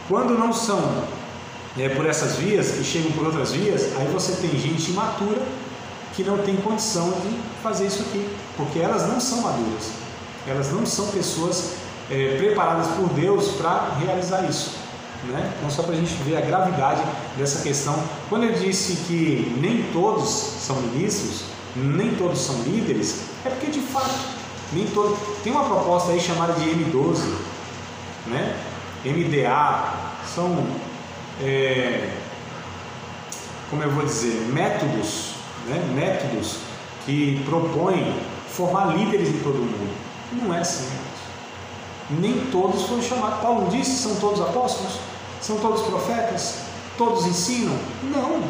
S2: Quando não são por essas vias e chegam por outras vias, aí você tem gente imatura que não tem condição de fazer isso aqui, porque elas não são maduras, elas não são pessoas preparadas por Deus para realizar isso. Né? Então, só para a gente ver a gravidade dessa questão, quando eu disse que nem todos são ministros, nem todos são líderes, é porque de fato, nem todos. Tem uma proposta aí chamada de M12, né? MDA, são, como eu vou dizer, métodos, né? Métodos que propõem formar líderes em todo o mundo. Não é assim, nem todos foram chamados. Paulo disse: são todos apóstolos? São todos profetas? Todos ensinam? Não.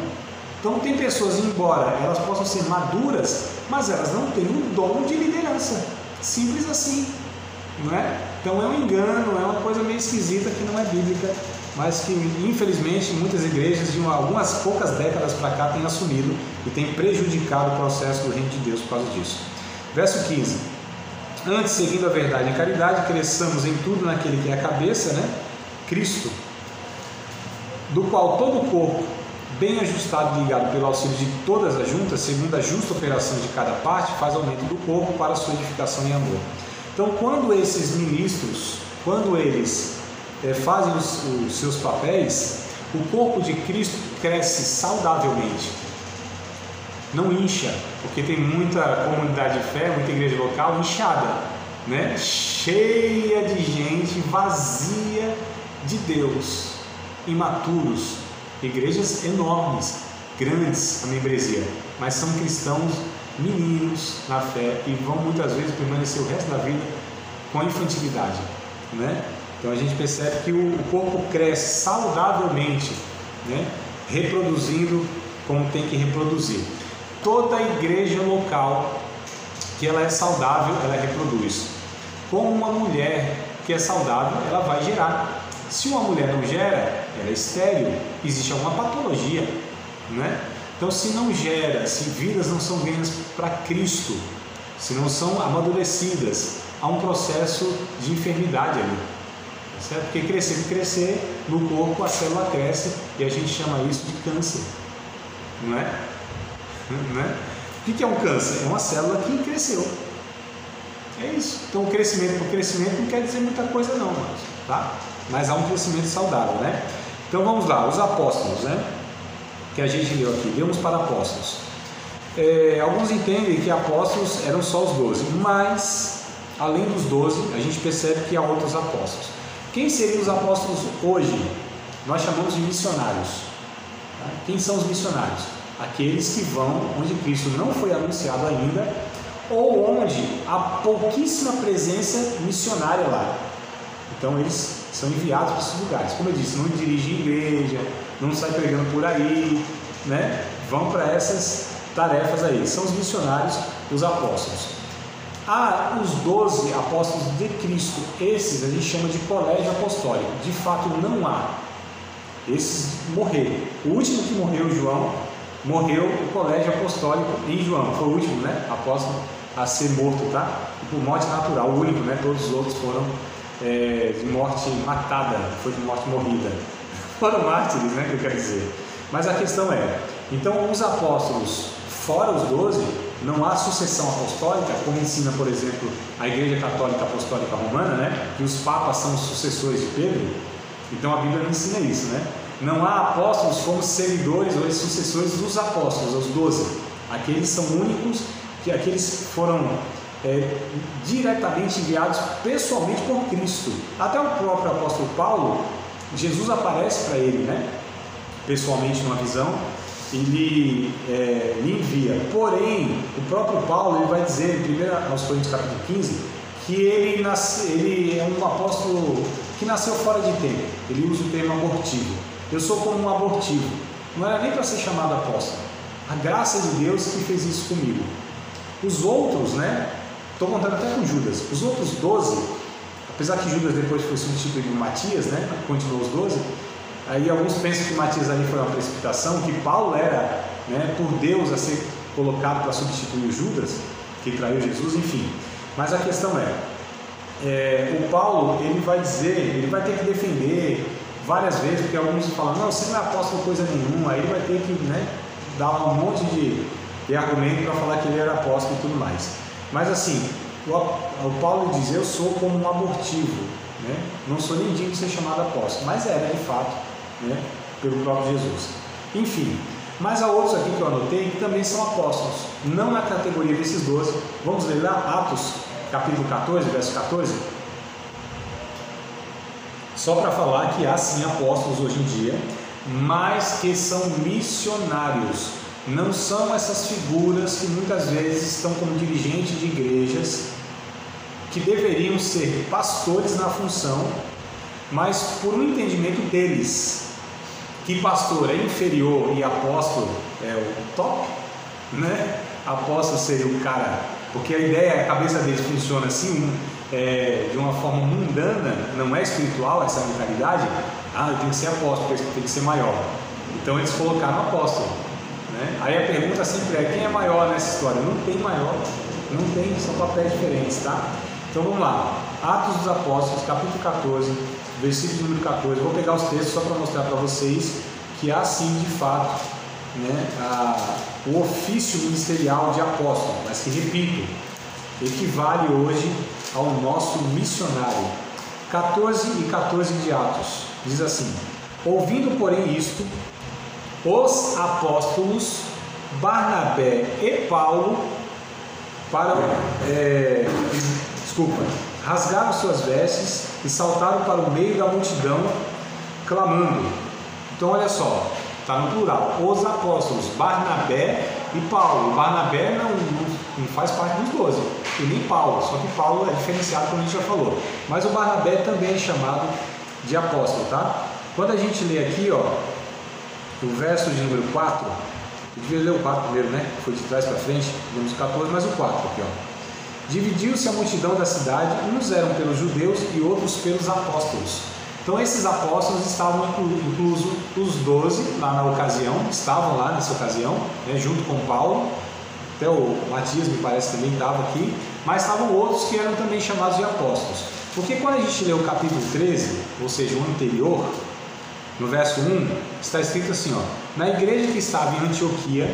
S2: Então tem pessoas, embora elas possam ser maduras, mas elas não têm o dom de liderança. Simples assim, não é? Então é um engano, é uma coisa meio esquisita que não é bíblica, mas que infelizmente muitas igrejas de algumas poucas décadas para cá têm assumido e têm prejudicado o processo do reino de Deus por causa disso. Verso 15: antes, seguindo a verdade em caridade, cresçamos em tudo naquele que é a cabeça, né? Cristo, do qual todo o corpo, bem ajustado e ligado pelo auxílio de todas as juntas, segundo a justa operação de cada parte, faz aumento do corpo para a sua edificação em amor. Então, quando esses ministros, quando eles fazem os seus papéis, o corpo de Cristo cresce saudavelmente, não incha, porque tem muita comunidade de fé, muita igreja local inchada, né? Cheia de gente vazia de Deus, imaturos, igrejas enormes, grandes a membresia, mas são cristãos meninos na fé e vão muitas vezes permanecer o resto da vida com a infantilidade, né? Então a gente percebe que o corpo cresce saudavelmente, né? Reproduzindo como tem que reproduzir. Toda igreja local que ela é saudável, ela reproduz. Como uma mulher que é saudável, ela vai gerar. Se uma mulher não gera, ela é estéril, existe alguma patologia, né? Então, se não gera, se vidas não são ganhas para Cristo, se não são amadurecidas, há um processo de enfermidade ali, certo? Porque crescer no corpo, a célula cresce e a gente chama isso de câncer, não é? Não é? O que é um câncer? É uma célula que cresceu. É isso. Então, o crescimento por crescimento não quer dizer muita coisa não, tá? Mas há um crescimento saudável, né? Então, vamos lá, os apóstolos, né? Que a gente leu aqui, lemos para apóstolos. Alguns entendem que apóstolos eram só os 12, mas, além dos 12, a gente percebe que há outros apóstolos. Quem seriam os apóstolos hoje? Nós chamamos de missionários. Tá? Quem são os missionários? Aqueles que vão onde Cristo não foi anunciado ainda, ou onde há pouquíssima presença missionária lá. Então eles são enviados para esses lugares. Como eu disse, não dirigem igreja, não saem pregando por aí, né? Vão para essas tarefas aí. São os missionários, os apóstolos. Há os 12 apóstolos de Cristo. Esses a gente chama de colégio apostólico. De fato não há. Esses morreram. O último que morreu, João, morreu o colégio apostólico em João. Foi o último, né? Apóstolo a ser morto, tá? Por morte natural, o único, né? Todos os outros foram de morte matada, foi de morte morrida. Foram mártires, né? Que eu quero dizer. Mas a questão então os apóstolos, fora os 12, não há sucessão apostólica, como ensina, por exemplo, a Igreja Católica Apostólica Romana, né? Que os papas são os sucessores de Pedro. Então a Bíblia não ensina isso, né? Não há apóstolos como seguidores ou sucessores dos apóstolos, os 12. Aqueles são únicos, que aqueles foram diretamente enviados pessoalmente por Cristo. Até o próprio apóstolo Paulo, Jesus aparece para ele, né? Pessoalmente numa visão, ele lhe envia. Porém, o próprio Paulo ele vai dizer, em 1 aos Coríntios capítulo 15, que ele é um apóstolo que nasceu fora de tempo. Ele usa o termo abortivo. Eu sou como um abortivo. Não era nem para ser chamado apóstolo. A graça de Deus que fez isso comigo. Os outros, né? Estou contando até com Judas. Os outros 12, apesar que Judas depois foi substituído por Matias, né? Continuou os 12. Aí alguns pensam que Matias ali foi uma precipitação, que Paulo era, né, por Deus a ser colocado para substituir Judas, que traiu Jesus, enfim. Mas a questão o Paulo, ele vai dizer, ele vai ter que defender várias vezes, porque alguns falam, não, você não é apóstolo coisa nenhuma, aí ele vai ter que, né, dar um monte de argumento para falar que ele era apóstolo e tudo mais. Mas assim, o Paulo diz, eu sou como um abortivo, né? Não sou nem digno de ser chamado apóstolo, mas era de fato, né, pelo próprio Jesus. Enfim, mas há outros aqui que eu anotei que também são apóstolos, não na categoria desses 12. Vamos ler lá, Atos capítulo 14, verso 14. Só para falar que há sim apóstolos hoje em dia, mas que são missionários. Não são essas figuras que muitas vezes estão como dirigentes de igrejas, que deveriam ser pastores na função, mas por um entendimento deles, que pastor é inferior e apóstolo é o top, né? Apóstolo seria o cara, porque a ideia, a cabeça deles funciona assim, de uma forma mundana, não é espiritual essa mentalidade. Eu tenho que ser apóstolo, porque tem que ser maior. Então eles colocaram apóstolo, né? Aí a pergunta sempre quem é maior nessa história? Não tem maior, não tem, são papéis diferentes, tá? Então vamos lá, Atos dos Apóstolos, capítulo 14, versículo número 14. Vou pegar os textos só para mostrar para vocês que há sim de fato, né, o ofício ministerial de apóstolo, mas que, repito, equivale hoje ao nosso missionário. 14 e 14 de Atos, diz assim: ouvindo porém isto, os apóstolos Barnabé e Paulo rasgaram suas vestes e saltaram para o meio da multidão, clamando. Então olha só, está no plural, os apóstolos Barnabé e Paulo. Barnabé não faz parte dos 12, e nem Paulo, só que Paulo é diferenciado, como a gente já falou. Mas o Barnabé também é chamado de apóstolo, tá? Quando a gente lê aqui, o verso de número 4, eu devia ler o 4 primeiro, né? Foi de trás para frente, lemos o 14, mas o 4 aqui, Dividiu-se a multidão da cidade, uns eram pelos judeus e outros pelos apóstolos. Então esses apóstolos estavam inclusos os 12 lá na ocasião, estavam lá nessa ocasião, né, junto com Paulo. Até o Matias, me parece, também estava aqui, mas estavam outros que eram também chamados de apóstolos. Porque quando a gente lê o capítulo 13, ou seja, o anterior, no verso 1, está escrito assim, ó: na igreja que estava em Antioquia,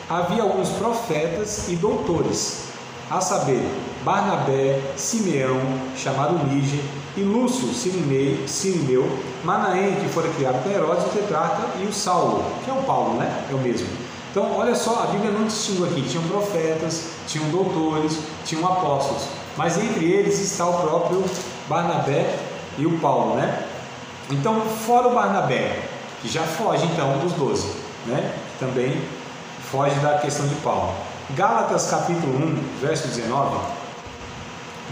S2: havia alguns profetas e doutores, a saber, Barnabé, Simeão, chamado Níger, e Lúcio, Cirineu, Manaém, que fora criado com Herodes, o tetrarca, e o Saulo, que é o Paulo, né? É o mesmo. Então, olha só, a Bíblia não distingue aqui, tinham profetas, tinham doutores, tinham apóstolos, mas entre eles está o próprio Barnabé e o Paulo, né? Então, fora o Barnabé, que já foge então dos 12, né? Também foge da questão de Paulo. Gálatas capítulo 1, verso 19,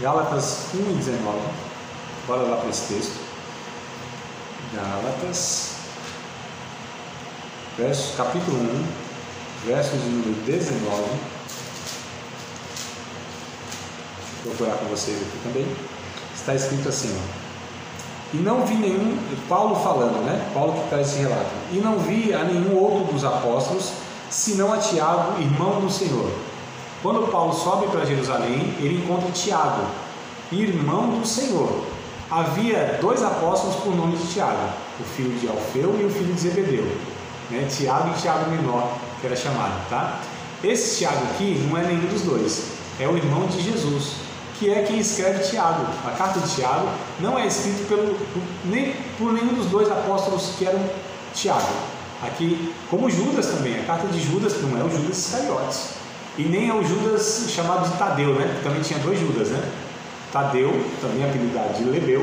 S2: Gálatas 1 e 19, bora lá para esse texto. Gálatas, capítulo 1, verso de número 19. Vou procurar com vocês aqui também. Está escrito assim, ó: e não vi nenhum, Paulo falando, né? Paulo que traz esse relato. E não vi a nenhum outro dos apóstolos, senão a Tiago, irmão do Senhor. Quando Paulo sobe para Jerusalém, ele encontra Tiago, irmão do Senhor. Havia 2 apóstolos por nome de Tiago, o filho de Alfeu e o filho de Zebedeu, né? Tiago e Tiago menor, que era chamado, tá? Esse Tiago aqui não é nenhum dos 2, é o irmão de Jesus, que é quem escreve Tiago. A carta de Tiago não é escrita nem por nenhum dos 2 apóstolos que eram Tiago. Aqui, como Judas também, a carta de Judas não é o Judas Iscariotes, e nem é o Judas chamado de Tadeu, né? Também tinha 2 Judas, né? Tadeu, também apelidado de Lebeu,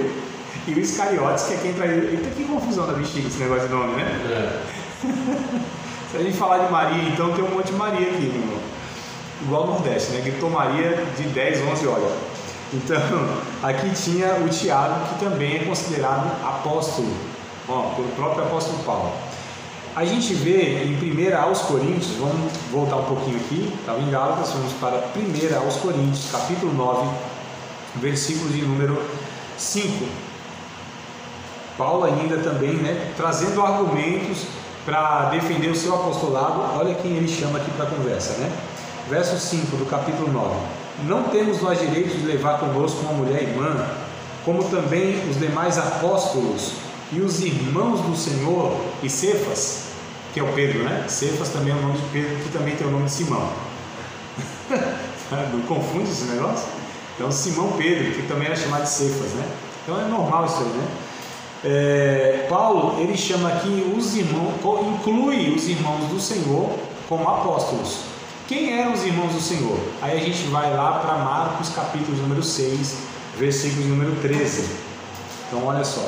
S2: e o Iscariotes, que é quem traiu. Eita, que confusão da bexiga esse negócio de nome, né? Se a gente falar de Maria, então tem um monte de Maria aqui, meu irmão. Igual no Nordeste, né? Gritou Maria de 10, 11 horas. Então, aqui tinha o Tiago, que também é considerado apóstolo, pelo próprio apóstolo Paulo. A gente vê em 1 aos Coríntios, vamos voltar um pouquinho aqui, estava em Gálatas, vamos para 1 aos Coríntios, capítulo 9, versículo de número 5. Paulo ainda também, né, trazendo argumentos para defender o seu apostolado. Olha quem ele chama aqui para a conversa, né? Verso 5 do capítulo 9: não temos nós direito de levar conosco uma mulher irmã, como também os demais apóstolos e os irmãos do Senhor, e Cefas, que é o Pedro, né? Cefas também é o nome de Pedro, que também tem o nome de Simão. Não confunde esse negócio? Então, Simão Pedro, que também era chamado de Cefas, né? Então é normal isso aí, né? Paulo, ele chama aqui os irmãos, inclui os irmãos do Senhor como apóstolos. Quem eram os irmãos do Senhor? Aí a gente vai lá para Marcos capítulo número 6, versículo número 13. Então olha só,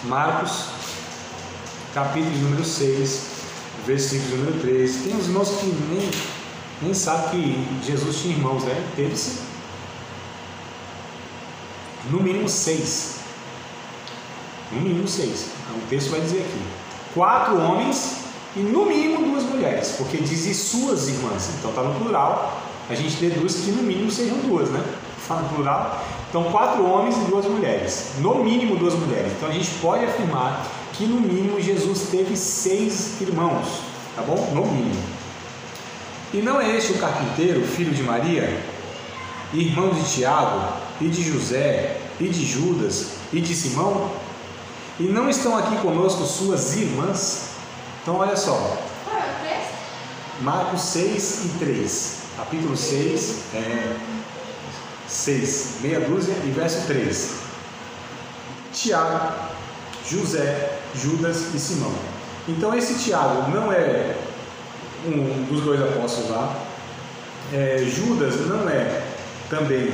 S2: Marcos capítulo número 6, versículo número 13. Tem uns irmãos que nem sabem que Jesus tinha irmãos, né? Teve-se no mínimo 6. No mínimo 6. O texto vai dizer aqui: 4 homens e no mínimo 2 mulheres, porque diz e suas irmãs, então está no plural, a gente deduz que no mínimo sejam 2, né? Fala no plural, então 4 homens e 2 mulheres, no mínimo 2 mulheres. Então a gente pode afirmar que no mínimo Jesus teve 6 irmãos, tá bom? No mínimo. E não é este o carpinteiro, filho de Maria, irmão de Tiago, e de José, e de Judas, e de Simão? E não estão aqui conosco suas irmãs? Então olha só,
S4: Qual é o texto?
S2: Marcos 6 e 3, capítulo 6, 6, meia dúzia e verso 3. Tiago, José, Judas e Simão. Então esse Tiago não é um dos 2 apóstolos lá, Judas não é também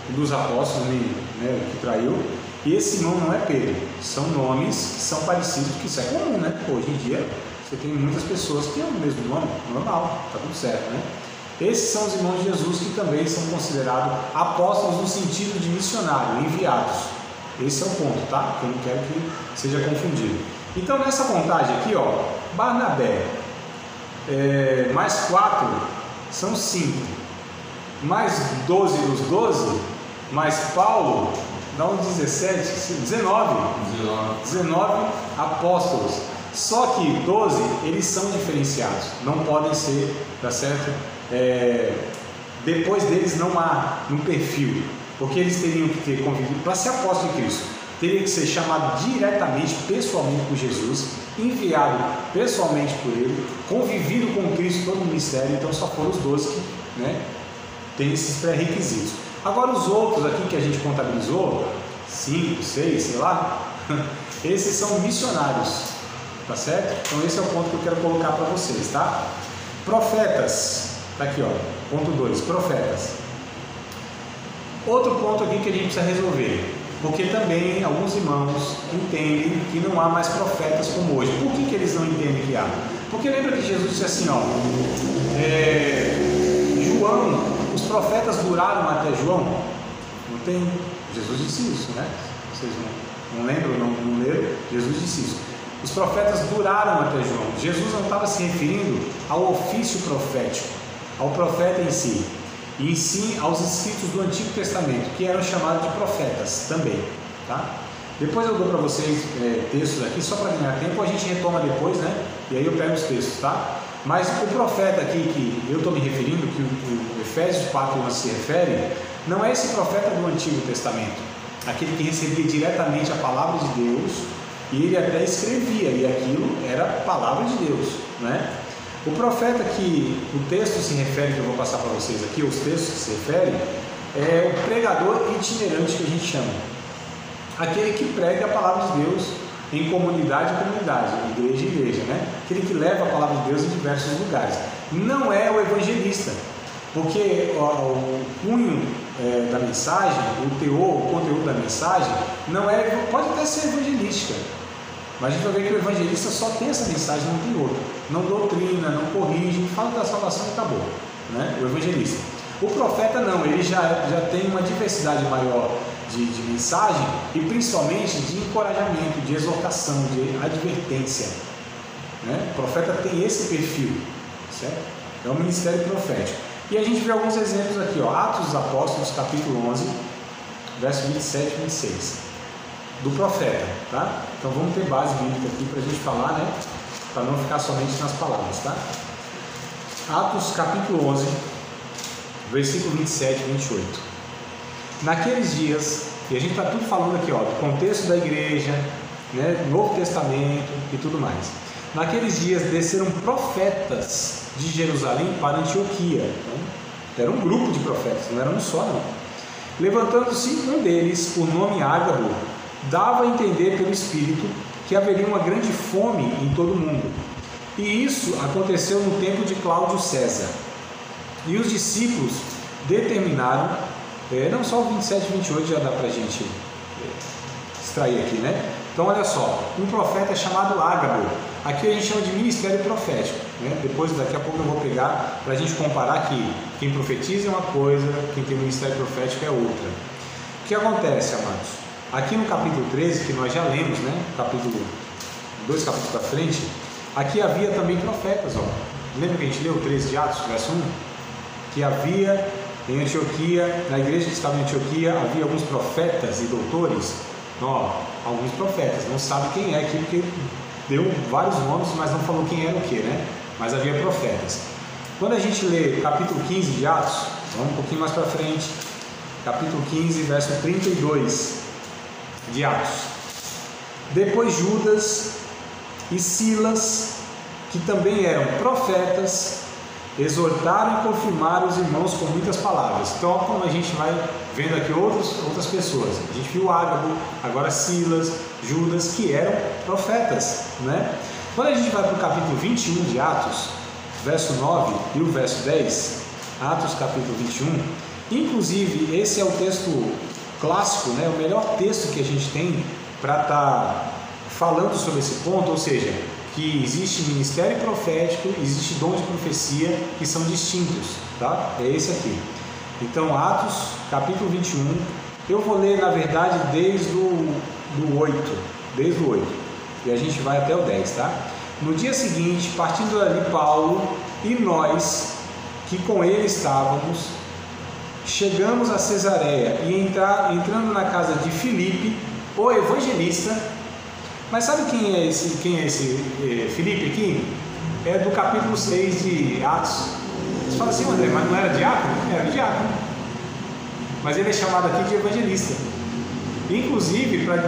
S2: um dos apóstolos, né, que traiu, e esse Simão não é Pedro. São nomes que são parecidos, que isso é comum, né? Hoje em dia você tem muitas pessoas que têm o mesmo nome, normal, tá tudo certo, né? Esses são os irmãos de Jesus, que também são considerados apóstolos no sentido de missionário, enviados. Esse é o ponto, tá? Que eu não quero que seja confundido. Então nessa contagem aqui, ó, Barnabé, mais 4 são 5, mais 12 dos 12, mais Paulo, dá uns 19 apóstolos. Só que 12, eles são diferenciados, não podem ser, tá certo? Depois deles não há um perfil, porque eles teriam que ter convivido, para ser apóstolo de Cristo, teria que ser chamado diretamente, pessoalmente por Jesus, enviado pessoalmente por ele, convivido com Cristo todo o ministério. Então só foram os 12 que, né, tem esses pré-requisitos. Agora os outros aqui que a gente contabilizou, 5, 6, sei lá, esses são missionários, tá certo? Então esse é o ponto que eu quero colocar para vocês, tá? Profetas, tá aqui ó, ponto 2, profetas. Outro ponto aqui que a gente precisa resolver, porque também alguns irmãos entendem que não há mais profetas como hoje. Por que eles não entendem que há? Porque lembra que Jesus disse assim, ó, João, os profetas duraram até João? Não tem? Jesus disse isso, né? Vocês não lembram, não leram? Jesus disse isso. Os profetas duraram até João. Jesus não estava se referindo ao ofício profético, ao profeta em si, e sim aos escritos do Antigo Testamento, que eram chamados de profetas também, tá? Depois eu dou para vocês textos aqui, só para ganhar tempo, a gente retoma depois, né? E aí eu pego os textos, tá? Mas o profeta aqui que eu estou me referindo, que o Efésios 4 se refere, não é esse profeta do Antigo Testamento, aquele que recebia diretamente a palavra de Deus, e ele até escrevia, e aquilo era a palavra de Deus, né? O profeta que o texto se refere, que eu vou passar para vocês aqui, os textos que se referem, é o pregador itinerante que a gente chama. Aquele que prega a palavra de Deus em comunidade em comunidade, igreja em igreja, né? Aquele que leva a palavra de Deus em diversos lugares. Não é o evangelista, porque o cunho da mensagem, o teor, o conteúdo da mensagem, não é, pode até ser evangelística, mas a gente vai ver que o evangelista só tem essa mensagem, não tem outra. Não doutrina, não corrige, fala da salvação e acabou, né? O evangelista. O profeta não, ele já tem uma diversidade maior de mensagem e principalmente de encorajamento, de exortação, de advertência, né? O profeta tem esse perfil, certo? É um ministério profético. E a gente vê alguns exemplos aqui, ó, Atos dos Apóstolos, capítulo 11, verso 27 e 26, do profeta, tá? Então vamos ter base bíblica aqui para a gente falar, né? Para não ficar somente nas palavras, tá? Atos, capítulo 11, versículo 27 e 28. Naqueles dias, e a gente está tudo falando aqui, ó, do contexto da igreja, né? Novo Testamento e tudo mais. Naqueles dias desceram profetas de Jerusalém para Antioquia. Então, era um grupo de profetas, não era um só, não. Levantando-se um deles, por nome Ágabo, dava a entender pelo Espírito que haveria uma grande fome em todo o mundo. E isso aconteceu no tempo de Cláudio César. E os discípulos determinaram, não só o 27 e 28 já dá para a gente extrair aqui, né? Então olha só, um profeta chamado Ágabo, aqui a gente chama de ministério profético, né? Depois, daqui a pouco eu vou pegar para a gente comparar que quem profetiza é uma coisa, quem tem ministério profético é outra. O que acontece, amados? Aqui no capítulo 13, que nós já lemos, né? Capítulo 2 capítulos para frente, aqui havia também profetas, ó. Lembra que a gente leu o 13 de Atos, verso 1? Que havia em Antioquia, na igreja que estava em Antioquia, havia alguns profetas e doutores. Ó, alguns profetas, não sabe quem é aqui, porque deu vários nomes, mas não falou quem era o que, né? Mas havia profetas. Quando a gente lê capítulo 15 de Atos, vamos um pouquinho mais para frente, capítulo 15, verso 32 de Atos. Depois Judas e Silas, que também eram profetas, exortaram e confirmaram os irmãos com muitas palavras. Então, como a gente vai vendo aqui outras pessoas, a gente viu Ágabo, agora Silas, Judas, que eram profetas, né? Quando a gente vai para o capítulo 21 de Atos, verso 9 e o verso 10, Atos capítulo 21, inclusive esse é o texto clássico, né? O melhor texto que a gente tem para estar falando sobre esse ponto, ou seja, que existe ministério profético, existe dom de profecia, que são distintos, tá? É esse aqui. Então, Atos, capítulo 21, eu vou ler, na verdade, desde o 8, e a gente vai até o 10, tá? No dia seguinte, partindo dali, Paulo e nós, que com ele estávamos, chegamos a Cesareia e entrando na casa de Filipe, o evangelista. Mas sabe quem é esse Filipe aqui? É do capítulo 6 de Atos. Você fala assim, André, mas não era diácono? Era diácono. Mas ele é chamado aqui de evangelista. Inclusive para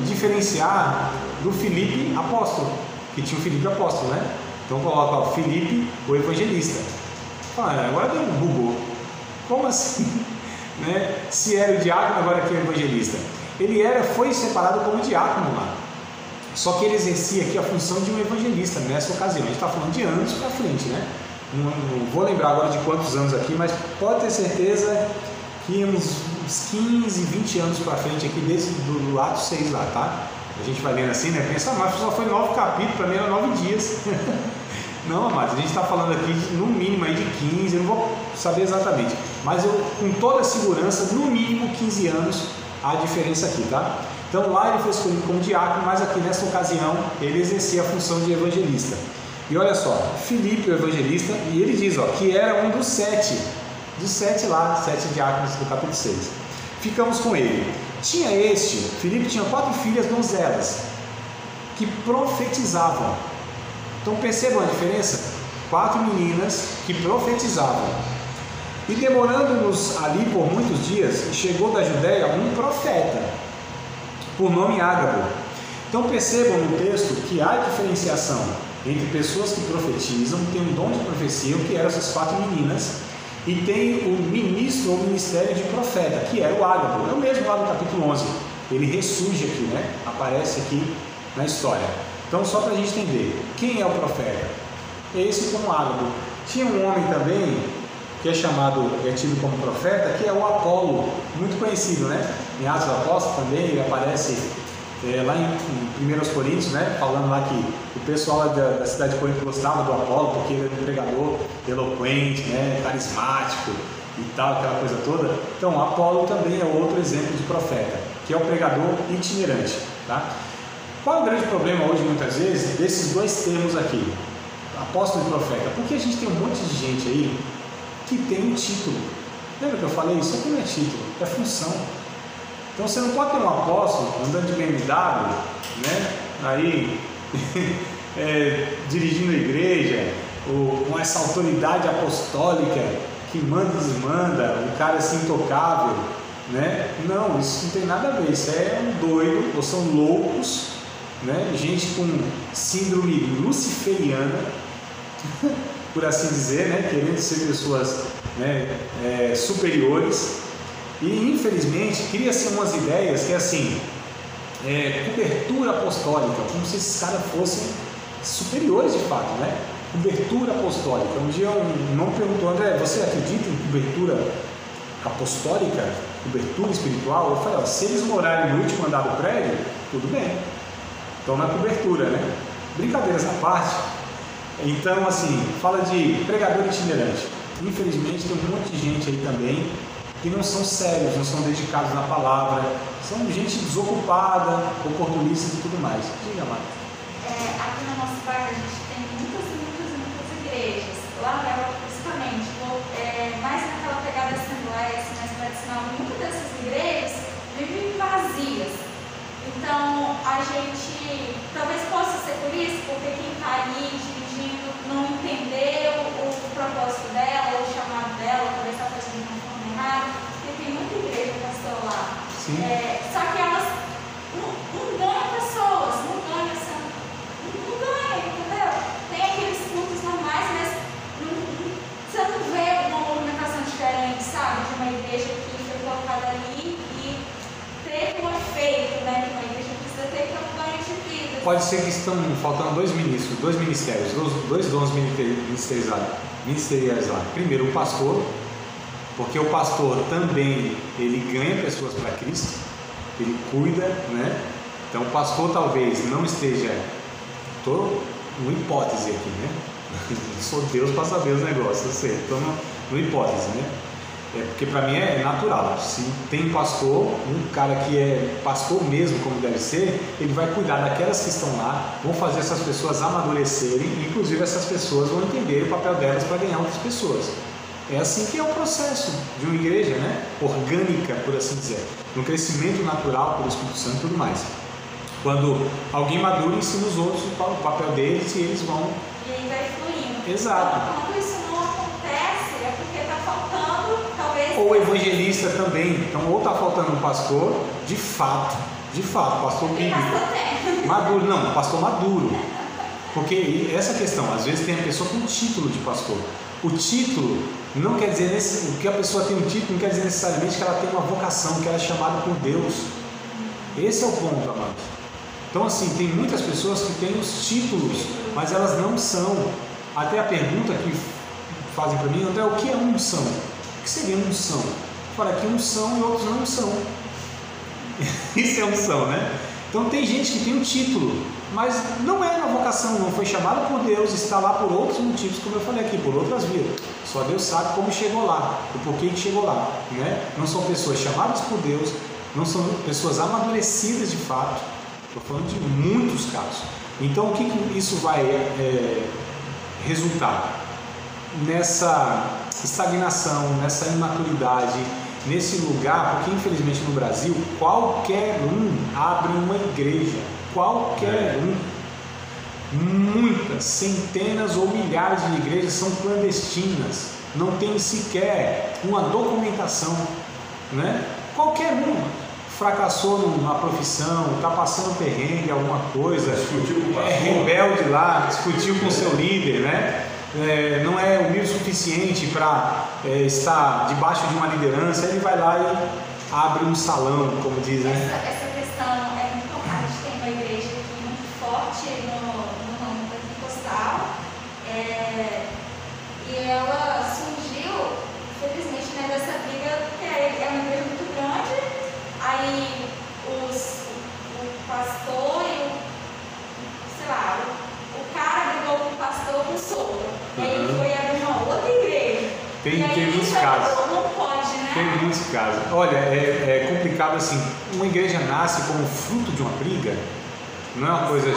S2: diferenciar do Filipe apóstolo, que tinha o Filipe apóstolo, né? Então coloca o Filipe, o evangelista. Agora deu um bugou. Como assim? Né? Se era o diácono, agora aqui é o evangelista. Ele foi separado como diácono lá. Só que ele exercia aqui a função de um evangelista nessa ocasião. A gente está falando de anos para frente, né? Não vou lembrar agora de quantos anos aqui, mas pode ter certeza que uns 15, 20 anos para frente aqui, desde do Atos 6 lá, tá? A gente vai lendo assim, né? Pensa, mas só foi 9 capítulos, para mim era 9 dias. Não, amados, a gente está falando aqui no mínimo aí de 15, eu não vou saber exatamente, mas eu, com toda a segurança, no mínimo 15 anos a diferença aqui, tá? Então lá ele foi escolhido como diácono, mas aqui nessa ocasião ele exercia a função de evangelista. E olha só, Filipe, o evangelista, e ele diz que era um dos 7 lá, 7 diáconos do capítulo 6. Ficamos com ele. Filipe tinha 4 filhas donzelas que profetizavam. Então percebam a diferença? 4 meninas que profetizavam. E demorando-nos ali por muitos dias, chegou da Judéia um profeta, por nome Ágabo. Então percebam no texto que há diferenciação entre pessoas que profetizam, tem um dom de profecia, que eram essas 4 meninas, e tem o ministro ou ministério de profeta, que era o Ágabo. É o mesmo lá no capítulo 11. Ele ressurge aqui, né? Aparece aqui na história. Então, só para a gente entender, quem é o profeta? Esse como Ágabo. Tinha um homem também, que é tido como profeta, que é o Apolo, muito conhecido, né? Em Atos dos Apóstolos também, ele aparece lá em 1 Coríntios, né? Falando lá que o pessoal da cidade de Corinto gostava do Apolo, porque ele era um pregador eloquente, né? Carismático e tal, aquela coisa toda. Então, Apolo também é outro exemplo de profeta, que é o pregador itinerante, tá? Qual é o grande problema hoje, muitas vezes, desses dois termos aqui, apóstolo e profeta? Porque a gente tem um monte de gente aí que tem um título. Lembra que eu falei? Isso aqui não é título, é função. Então você não pode ter um apóstolo andando de BMW, né? Aí dirigindo a igreja, ou com essa autoridade apostólica que manda e desmanda, um cara assim intocável, né? Não, isso não tem nada a ver. Isso é um doido, ou são loucos, né? Gente com síndrome luciferiana, por assim dizer, né? Querendo ser pessoas, né, superiores. E infelizmente cria-se umas ideias que é assim, cobertura apostólica, como se esses caras fossem superiores de fato, né? Cobertura apostólica. Um dia um irmão perguntou: André, você acredita em cobertura apostólica, cobertura espiritual? Eu falei: se eles morarem no último andar do prédio, tudo bem, estão na cobertura, né? Brincadeiras à parte. Então, assim, fala de pregador itinerante. Infelizmente tem um monte de gente aí também que não são sérios, não são dedicados na palavra, são gente desocupada, oportunistas e tudo mais. Diga, Marta.
S4: Aqui no nosso bairro a gente tem muitas igrejas, lá na Europa principalmente, mais naquela pegada assembleia, assim, mais tradicional. Muitas dessas igrejas vivem vazias. Então a gente talvez possa ser por isso, porque quem está ali dirigindo não entendeu o propósito dela, o chamado dela, talvez está fazendo de uma forma errada, porque tem muita igreja, pastor, lá. Só que elas não ganham pessoas, não ganham, entendeu? Tem aqueles cultos normais, mas você não vê uma movimentação diferente, sabe? De uma igreja que foi colocada ali e teve um efeito, né? Uma igreja precisa ter que um banho de vida.
S2: Pode ser que estão faltando dois ministérios, dois dons ministeriais lá. Primeiro, o pastor, porque o pastor também ele ganha pessoas para Cristo, ele cuida, né? Então o pastor talvez não esteja, estou numa hipótese aqui, né? Sou Deus para saber os negócios, eu sei, estou numa hipótese, né? Porque para mim é natural. Se tem pastor, um cara que é pastor mesmo, como deve ser, ele vai cuidar daquelas que estão lá, vão fazer essas pessoas amadurecerem, inclusive essas pessoas vão entender o papel delas para ganhar outras pessoas. É assim que é o processo de uma igreja, né? Orgânica, por assim dizer, no crescimento natural pelo Espírito Santo e tudo mais. Quando alguém maduro ensina os outros o papel deles e eles vão...
S4: E aí vai fluindo.
S2: Exato.
S4: Então, quando isso não acontece, é porque está faltando, talvez...
S2: Ou evangelista também. Então, ou está faltando um pastor, de fato, pastor bíblico. Maduro, não, pastor maduro. Porque essa questão, às vezes tem a pessoa com título de pastor. O título não quer dizer, o que a pessoa tem um título não quer dizer necessariamente que ela tem uma vocação, que ela é chamada por Deus. Esse é o ponto, amados. Então, assim, tem muitas pessoas que têm os títulos, mas elas não são. Até a pergunta que fazem para mim, André, o que é unção? O que seria unção? Fala que uns são e outros não são. Isso é unção, né? Então, tem gente que tem um título, mas não é na vocação, não foi chamado por Deus, está lá por outros motivos, como eu falei aqui, por outras vias. Só Deus sabe como chegou lá, o porquê que chegou lá, né? Não são pessoas chamadas por Deus, não são pessoas amadurecidas de fato. Estou falando de muitos casos. Então, o que isso vai resultar? Nessa estagnação, nessa imaturidade, nesse lugar, porque infelizmente no Brasil, qualquer um abre uma igreja. Qualquer um. Muitas, centenas ou milhares de igrejas são clandestinas. Não tem sequer uma documentação, né? Qualquer uma. Fracassou numa profissão, está passando perrengue, alguma coisa, é rebelde lá, discutiu com seu líder, né? Não é humilde o suficiente para estar debaixo de uma liderança, ele vai lá e abre um salão, como dizem.
S4: Essa questão é muito comum. A gente tem uma igreja aqui muito forte no ramo pentecostal, e ela surgiu, felizmente, né, dessa briga, porque é uma igreja muito grande. Aí o pastor e o cara brigou com o pastor com o sogro. E aí ele foi abrir uma outra igreja.
S2: Tem muitos casos.
S4: Não pode, né?
S2: Tem muitos casos. Olha, é complicado assim. Uma igreja nasce como fruto de uma briga. Não é uma coisa,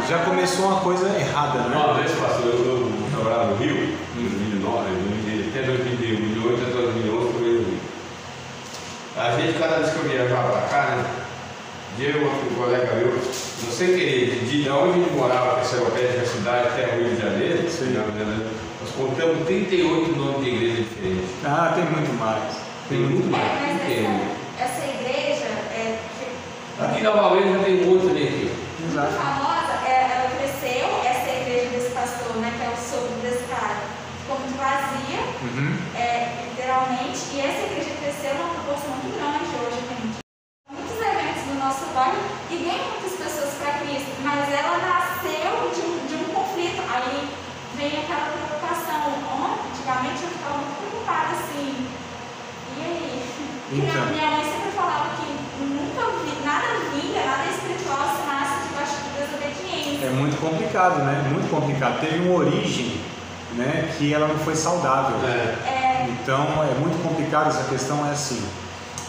S2: já começou uma coisa errada, né?
S3: Uma vez, pastor, eu trabalhava no Rio, em 2009, até 2001, 2008, até 2011, foi no Rio. A gente, cada vez que eu viajava para cá, né? Eu, um colega meu, não sei querer, de onde ele morava, que saiu perto da cidade até o Rio de Janeiro, nós contamos 38 nomes de igreja diferentes.
S2: Ah, tem muito mais.
S3: Tem muito mais.
S4: Mas essa igreja
S3: aqui na Valência já tem muito aqui.
S4: Muito famosa, ela cresceu, essa igreja desse pastor, né, que é o sogro desse cara, ficou muito vazia, literalmente, e essa igreja cresceu numa proporção muito grande hoje, tem muitos eventos no nosso bairro e ganha muitas pessoas para Cristo, mas ela nasceu de um conflito. Aí vem aquela preocupação. Antigamente eu ficava muito preocupada assim, e aí? Então. Minha mãe sempre falava que nada vinha, nada espiritual se nasce debaixo de desobediência.
S2: É muito complicado, né? Muito complicado. Teve uma origem, né, que ela não foi saudável. Então é muito complicado essa questão, é assim.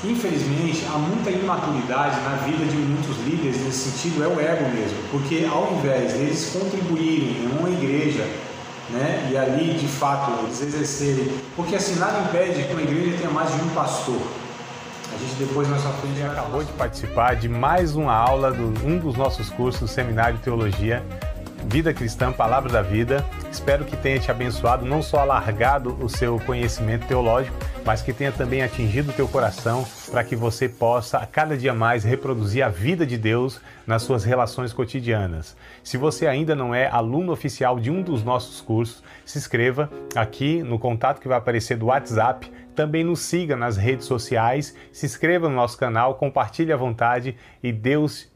S2: Infelizmente, há muita imaturidade na vida de muitos líderes nesse sentido, é o ego mesmo, porque ao invés deles contribuírem em uma igreja, né, e ali de fato eles exercerem, porque assim nada impede que uma igreja tenha mais de um pastor. A gente depois mais à frente
S1: acabou de participar de mais uma aula de um dos nossos cursos, Seminário de Teologia, Vida Cristã, Palavra da Vida. Espero que tenha te abençoado, não só alargado o seu conhecimento teológico, mas que tenha também atingido o teu coração para que você possa, a cada dia mais, reproduzir a vida de Deus nas suas relações cotidianas. Se você ainda não é aluno oficial de um dos nossos cursos, se inscreva aqui no contato que vai aparecer do WhatsApp. Também nos siga nas redes sociais, se inscreva no nosso canal, compartilhe à vontade e Deus